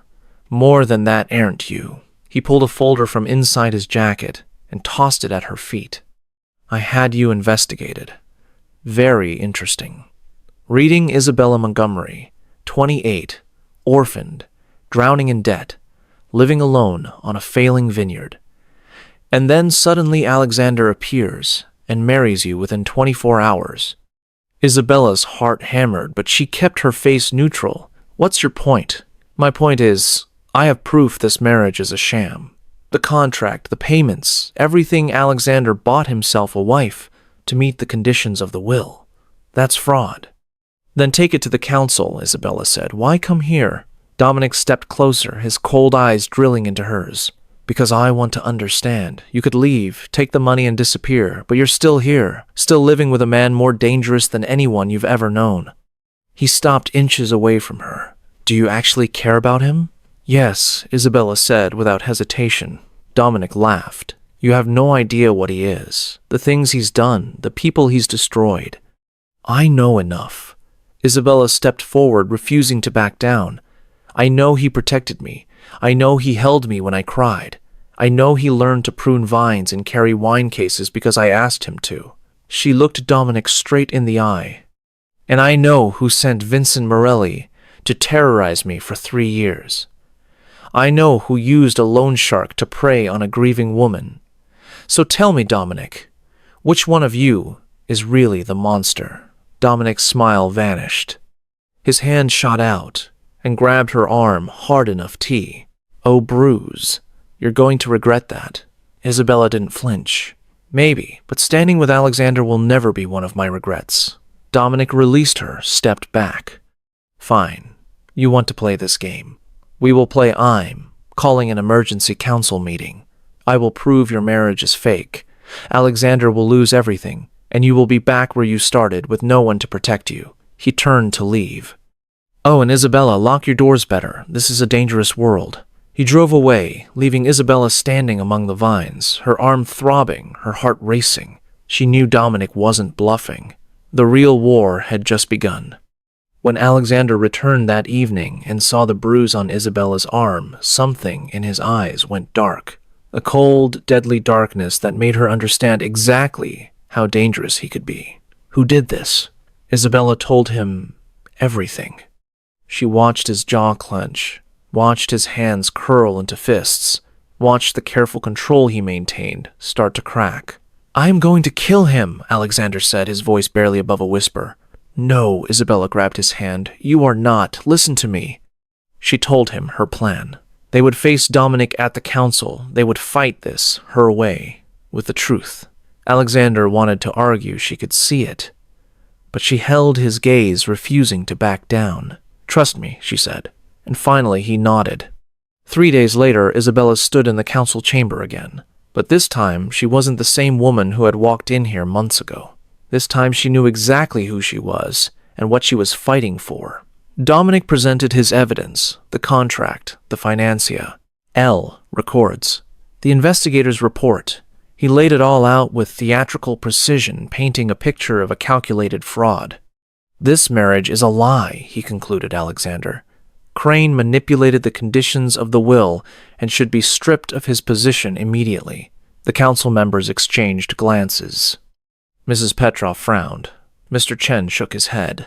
more than that, aren't you?" He pulled a folder from inside his jacket and tossed it at her feet. "I had you investigated. Very interesting. Reading Isabella Montgomery, 28, orphaned, drowning in debt, living alone on a failing vineyard. And then suddenly Alexander appears and marries you within 24 hours. Isabella's heart hammered, but she kept her face neutral. "What's your point?" "My point is, I have proof this marriage is a sham. The contract, the payments, everything. Alexander bought himself a wife to meet the conditions of the will. That's fraud." "Then take it to the council," Isabella said. "Why come here?" Dominic stepped closer, his cold eyes drilling into hers. "Because I want to understand. You could leave, take the money and disappear, but you're still here, still living with a man more dangerous than anyone you've ever known." He stopped inches away from her. "Do you actually care about him?" "Yes," Isabella said without hesitation. Dominic laughed. "You have no idea what he is, the things he's done, the people he's destroyed." "I know enough." Isabella stepped forward, refusing to back down. "I know he protected me. I know he held me when I cried. I know he learned to prune vines and carry wine cases because I asked him to." She looked Dominic straight in the eye. "And I know who sent Vincent Morelli to terrorize me for 3 years. I know who used a loan shark to prey on a grieving woman. So tell me, Dominic, which one of you is really the monster?" Dominic's smile vanished. His hand shot out and grabbed her arm hard enough. "Oh, Bruce, you're going to regret that." Isabella didn't flinch. "Maybe, but standing with Alexander will never be one of my regrets." Dominic released her, stepped back. "Fine. You want to play this game. We will play I'm calling an emergency council meeting. I will prove your marriage is fake. Alexander will lose everything, and you will be back where you started with no one to protect you." He turned to leave. "Oh, and Isabella, lock your doors better. This is a dangerous world." He drove away, leaving Isabella standing among the vines, her arm throbbing, her heart racing. She knew Dominic wasn't bluffing. The real war had just begun. When Alexander returned that evening and saw the bruise on Isabella's arm, something in his eyes went dark. A cold, deadly darkness that made her understand exactly how dangerous he could be. Who did this? Isabella told him everything. She watched his jaw clench, watched his hands curl into fists, watched the careful control he maintained start to crack. "I am going to kill him," Alexander said, his voice barely above a whisper. "No," Isabella grabbed his hand. "You are not. Listen to me." She told him her plan. They would face Dominic at the council. They would fight this, her way, with the truth. Alexander wanted to argue she could see it, but she held his gaze, refusing to back down. "Trust me," she said, and finally he nodded. 3 days later, Isabella stood in the council chamber again, but this time she wasn't the same woman who had walked in here months ago. This time she knew exactly who she was and what she was fighting for. Dominic presented his evidence, the contract, the financia. L records. The investigator's report. He laid it all out with theatrical precision, painting a picture of a calculated fraud. "This marriage is a lie," he concluded, Alexander. "Crane manipulated the conditions of the will and should be stripped of his position immediately." The council members exchanged glances. Mrs. Petrov frowned. Mr. Chen shook his head.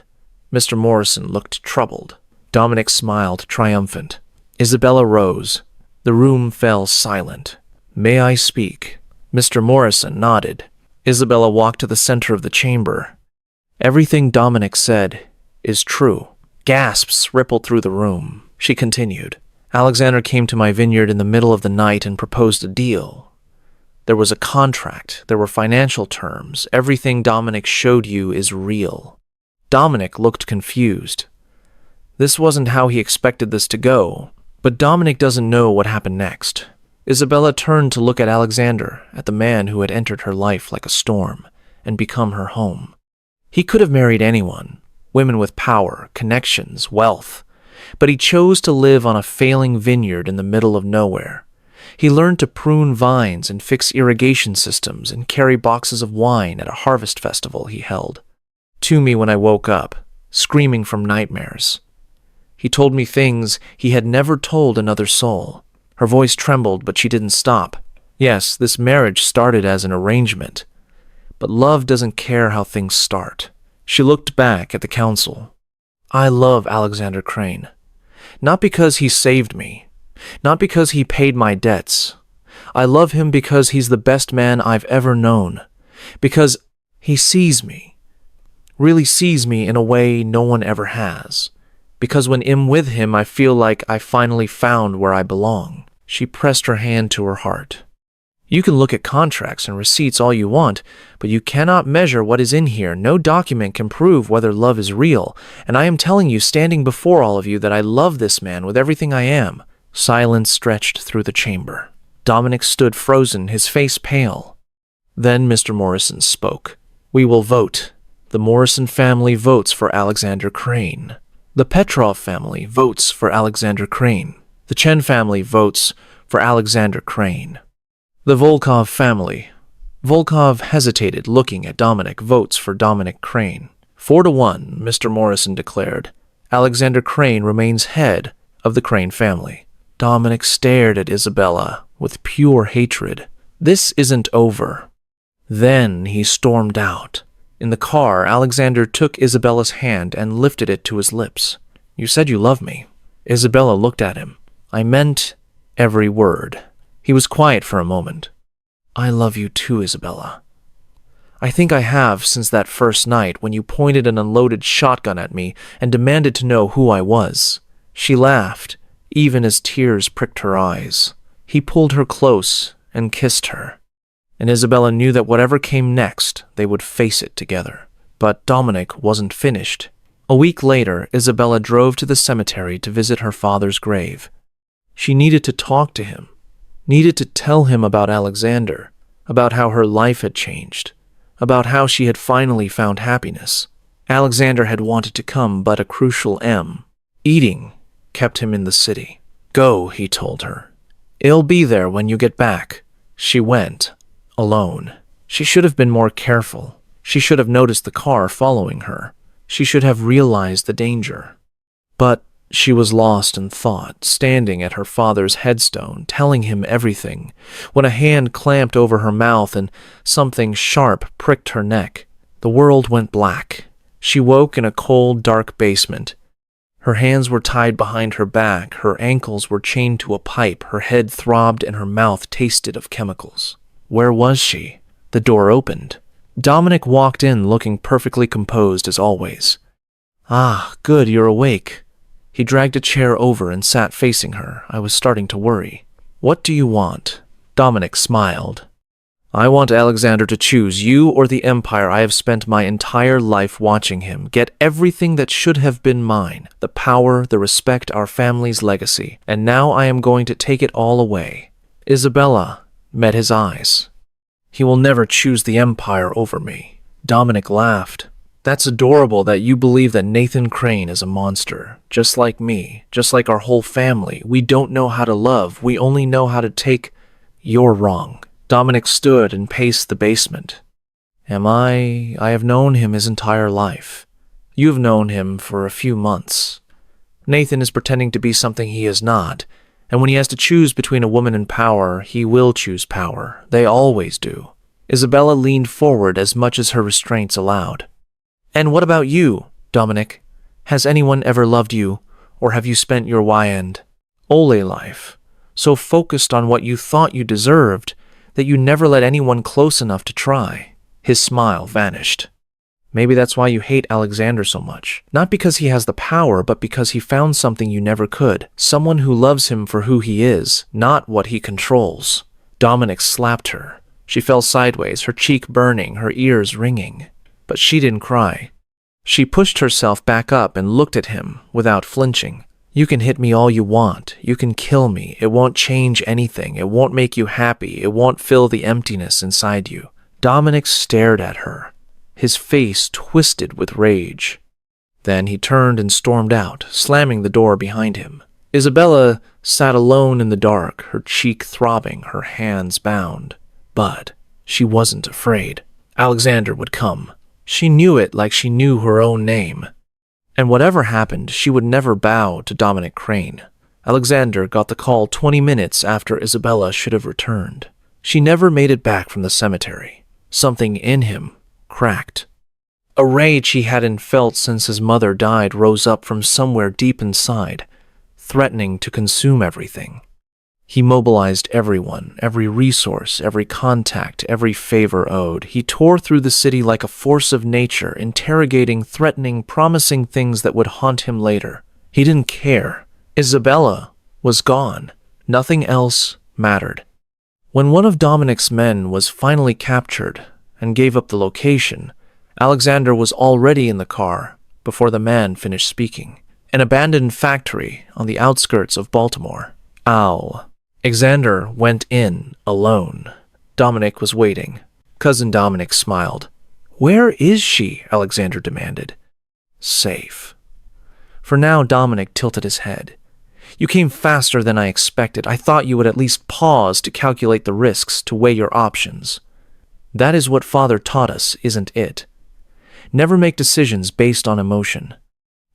Mr. Morrison looked troubled. Dominic smiled, triumphant. Isabella rose. The room fell silent. "May I speak?" Mr. Morrison nodded. Isabella walked to the center of the chamber. "Everything Dominic said is true." Gasps rippled through the room. She continued. "Alexander came to my vineyard in the middle of the night and proposed a deal. There was a contract. There were financial terms. Everything Dominic showed you is real." Dominic looked confused. This wasn't how he expected this to go, but Dominic doesn't know what happened next. Isabella turned to look at Alexander, at the man who had entered her life like a storm and become her home. He could have married anyone, women with power, connections, wealth, but he chose to live on a failing vineyard in the middle of nowhere. He learned to prune vines and fix irrigation systems and carry boxes of wine at a harvest festival he held. To me when I woke up, screaming from nightmares. He told me things he had never told another soul. Her voice trembled, but she didn't stop. Yes, this marriage started as an arrangement, but love doesn't care how things start. She looked back at the council. "I love Alexander Crane. Not because he saved me, not because he paid my debts. I love him because he's the best man I've ever known, because he sees me, really sees me in a way no one ever has, because when I'm with him I feel like I finally found where I belong." She pressed her hand to her heart. "You can look at contracts and receipts all you want, but you cannot measure what is in here. No document can prove whether love is real, and I am telling you, standing before all of you, that I love this man with everything I am." Silence stretched through the chamber. Dominic stood frozen, his face pale. Then Mr. Morrison spoke. "We will vote. The Morrison family votes for Alexander Crane. The Petrov family votes for Alexander Crane. The Chen family votes for Alexander Crane. The Volkov family." Volkov hesitated, looking at Dominic. "Votes for Dominic Crane. 4-1, Mr. Morrison declared. Alexander Crane remains head of the Crane family." Dominic stared at Isabella with pure hatred. This isn't over. Then he stormed out. In the car, Alexander took Isabella's hand and lifted it to his lips. "You said you love me." Isabella looked at him. "I meant every word." He was quiet for a moment. "I love you too, Isabella. I think I have since that first night when you pointed an unloaded shotgun at me and demanded to know who I was." She laughed, even as tears pricked her eyes. He pulled her close and kissed her, and Isabella knew that whatever came next, they would face it together. But Dominic wasn't finished. A week later, Isabella drove to the cemetery to visit her father's grave. She needed to talk to him, needed to tell him about Alexander, about how her life had changed, about how she had finally found happiness. Alexander had wanted to come, but a crucial eating kept him in the city. "Go," he told her. "It'll be there when you get back." She went, alone. She should have been more careful. She should have noticed the car following her. She should have realized the danger. But she was lost in thought, standing at her father's headstone, telling him everything, when a hand clamped over her mouth and something sharp pricked her neck. The world went black. She woke in a cold, dark basement. Her hands were tied behind her back, her ankles were chained to a pipe, her head throbbed, and her mouth tasted of chemicals. Where was she? The door opened. Dominic walked in looking perfectly composed as always. "Ah, good, you're awake. He dragged a chair over and sat facing her. I was starting to worry. "What do you want?" Dominic smiled. "I want Alexander to choose you or the empire. I have spent my entire life watching him get everything that should have been mine, the power, the respect, our family's legacy, and now I am going to take it all away." Isabella met his eyes. "He will never choose the empire over me." Dominic laughed. "That's adorable that you believe that Nathan Crane is a monster, just like me, just like our whole family. We don't know how to love, we only know how to take. You're wrong." Dominic stood and paced the basement. "Am I? I have known him his entire life. You've known him for a few months. Nathan is pretending to be something he is not, and when he has to choose between a woman and power, he will choose power. They always do." Isabella leaned forward as much as her restraints allowed. "And what about you, Dominic? Has anyone ever loved you, or have you spent your Ole life so focused on what you thought you deserved that you never let anyone close enough to try?" His smile vanished. "Maybe that's why you hate Alexander so much. Not because he has the power, but because he found something you never could. Someone who loves him for who he is, not what he controls." Dominic slapped her. She fell sideways, her cheek burning, her ears ringing. But she didn't cry. She pushed herself back up and looked at him without flinching. "You can hit me all you want. You can kill me. It won't change anything. It won't make you happy. It won't fill the emptiness inside you." Dominic stared at her, his face twisted with rage. Then he turned and stormed out, slamming the door behind him. Isabella sat alone in the dark, her cheek throbbing, her hands bound. But she wasn't afraid. Alexander would come. She knew it like she knew her own name. And whatever happened, she would never bow to Dominic Crane. Alexander got the call 20 minutes after Isabella should have returned. She never made it back from the cemetery. Something in him cracked. A rage he hadn't felt since his mother died rose up from somewhere deep inside, threatening to consume everything. He mobilized everyone, every resource, every contact, every favor owed. He tore through the city like a force of nature, interrogating, threatening, promising things that would haunt him later. He didn't care. Isabella was gone. Nothing else mattered. When one of Dominic's men was finally captured and gave up the location, Alexander was already in the car before the man finished speaking. An abandoned factory on the outskirts of Baltimore. Alexander went in alone. Dominic was waiting. Cousin Dominic smiled. "Where is she?" Alexander demanded. "Safe." For now, Dominic tilted his head. "You came faster than I expected. I thought you would at least pause to calculate the risks, to weigh your options. That is what Father taught us, isn't it? Never make decisions based on emotion."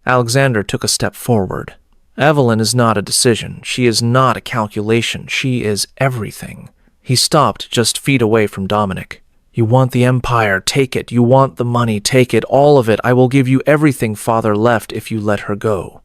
Alexander took a step forward. "Evelyn is not a decision. She is not a calculation. She is everything." He stopped just feet away from Dominic. "You want the empire, take it. You want the money, take it. All of it. I will give you everything Father left if you let her go."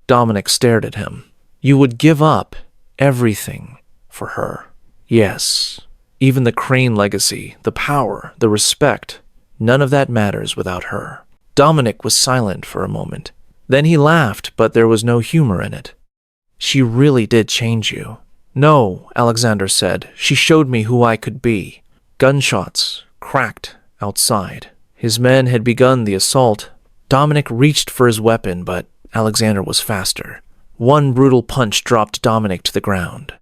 Dominic stared at him. "You would give up everything for her?" "Yes. Even the Crane legacy, the power, the respect. None of that matters without her." Dominic was silent for a moment. Then he laughed, but there was no humor in it. "She really did change you." "No," Alexander said. "She showed me who I could be." Gunshots cracked outside. His men had begun the assault. Dominic reached for his weapon, but Alexander was faster. One brutal punch dropped Dominic to the ground.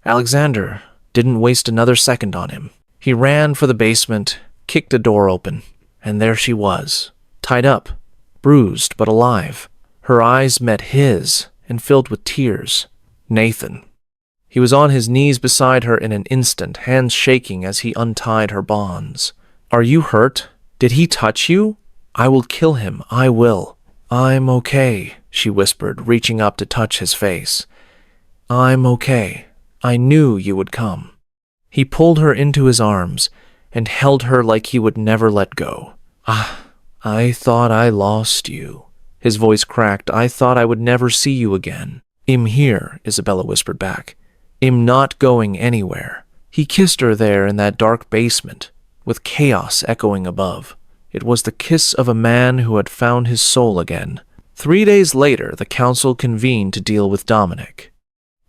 Alexander didn't waste another second on him. He ran for the basement, kicked a door open, and there she was, tied up, bruised but alive. Her eyes met his and filled with tears. Nathan. He was on his knees beside her in an instant, hands shaking as he untied her bonds. "Are you hurt? Did he touch you? I will kill him. I will." "I'm okay," she whispered, reaching up to touch his face. "I'm okay. I knew you would come." He pulled her into his arms and held her like he would never let go. I thought I lost you." His voice cracked. "I thought I would never see you again." "I'm here," Isabella whispered back. "I'm not going anywhere." He kissed her there in that dark basement, with chaos echoing above. It was the kiss of a man who had found his soul again. 3 days later, the council convened to deal with Dominic.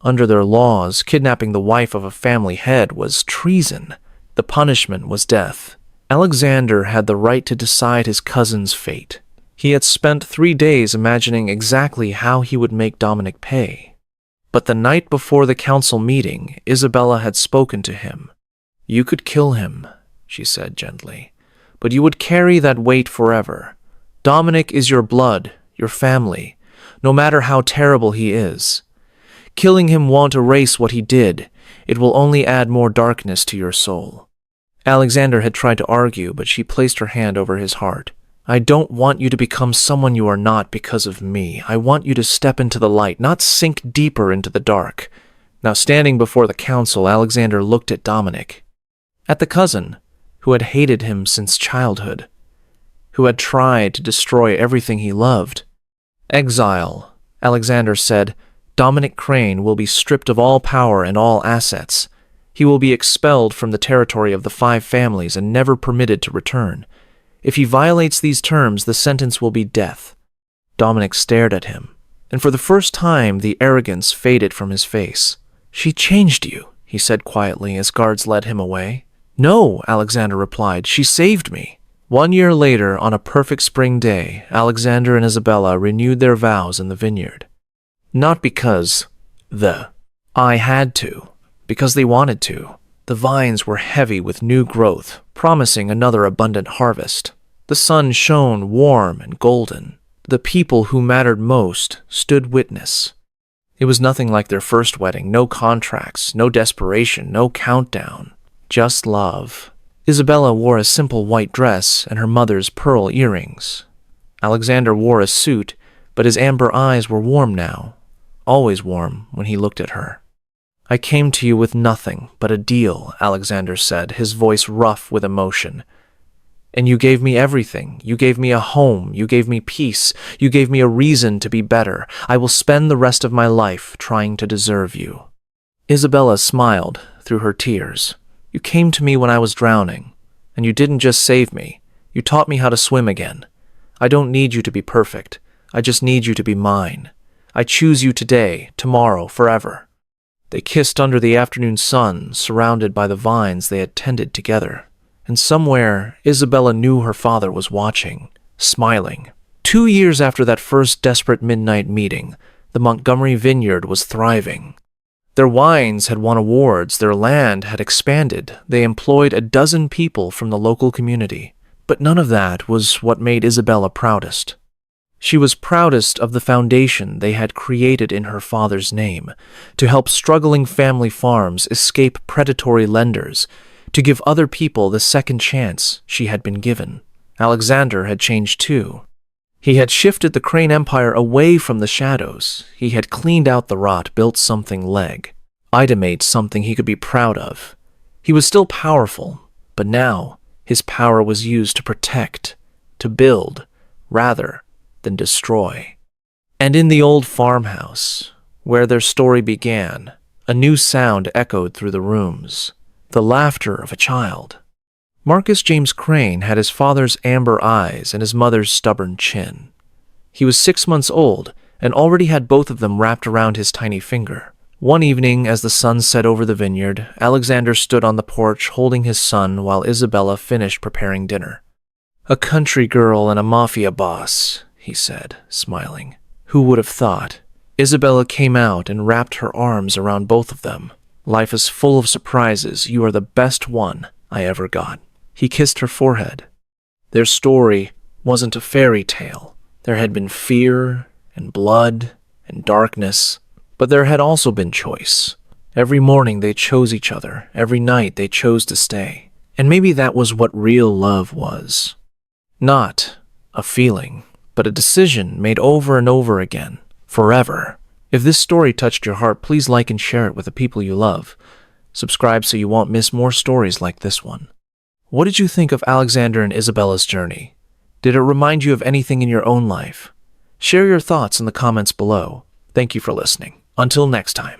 Under their laws, kidnapping the wife of a family head was treason. The punishment was death. Alexander had the right to decide his cousin's fate. He had spent 3 days imagining exactly how he would make Dominic pay. But the night before the council meeting, Isabella had spoken to him. "You could kill him," she said gently, "but you would carry that weight forever. Dominic is your blood, your family, no matter how terrible he is. Killing him won't erase what he did. It will only add more darkness to your soul." Alexander had tried to argue, but she placed her hand over his heart. "I don't want you to become someone you are not because of me. I want you to step into the light, not sink deeper into the dark." Now, standing before the council, Alexander looked at Dominic, at the cousin who had hated him since childhood, who had tried to destroy everything he loved. "Exile," Alexander said. "Dominic Crane will be stripped of all power and all assets. He will be expelled from the territory of the 5 families and never permitted to return. If he violates these terms, the sentence will be death." Dominic stared at him, and for the first time the arrogance faded from his face. "She changed you," he said quietly as guards led him away. "No," Alexander replied, "she saved me." 1 year later, on a perfect spring day, Alexander and Isabella renewed their vows in the vineyard. Not because I had to, because they wanted to. The vines were heavy with new growth, promising another abundant harvest. The sun shone warm and golden. The people who mattered most stood witness. It was nothing like their first wedding, no contracts, no desperation, no countdown, just love. Isabella wore a simple white dress and her mother's pearl earrings. Alexander wore a suit, but his amber eyes were warm now, always warm when he looked at her. "I came to you with nothing but a deal," Alexander said, his voice rough with emotion. "And you gave me everything. You gave me a home. You gave me peace. You gave me a reason to be better. I will spend the rest of my life trying to deserve you." Isabella smiled through her tears. "You came to me when I was drowning, and you didn't just save me. You taught me how to swim again. I don't need you to be perfect. I just need you to be mine. I choose you today, tomorrow, forever." They kissed under the afternoon sun, surrounded by the vines they had tended together. And somewhere, Isabella knew her father was watching, smiling. 2 years after that first desperate midnight meeting, the Montgomery vineyard was thriving. Their wines had won awards, their land had expanded, they employed a dozen people from the local community. But none of that was what made Isabella proudest. She was proudest of the foundation they had created in her father's name, to help struggling family farms escape predatory lenders, to give other people the second chance she had been given. Alexander had changed too. He had shifted the Crane Empire away from the shadows. He had cleaned out the rot, built something legitimate, something he could be proud of. He was still powerful, but now his power was used to protect, to build, rather than destroy. And in the old farmhouse, where their story began, a new sound echoed through the rooms, the laughter of a child. Marcus James Crane had his father's amber eyes and his mother's stubborn chin. He was 6 months old and already had both of them wrapped around his tiny finger. One evening, as the sun set over the vineyard, Alexander stood on the porch holding his son while Isabella finished preparing dinner. "A country girl and a mafia boss," he said, smiling. "Who would have thought?" Isabella came out and wrapped her arms around both of them. "Life is full of surprises. You are the best one I ever got." He kissed her forehead. Their story wasn't a fairy tale. There had been fear and blood and darkness, but there had also been choice. Every morning they chose each other. Every night they chose to stay. And maybe that was what real love was. Not a feeling, but a decision made over and over again, forever. If this story touched your heart, please like and share it with the people you love. Subscribe so you won't miss more stories like this one. What did you think of Alexander and Isabella's journey? Did it remind you of anything in your own life? Share your thoughts in the comments below. Thank you for listening. Until next time.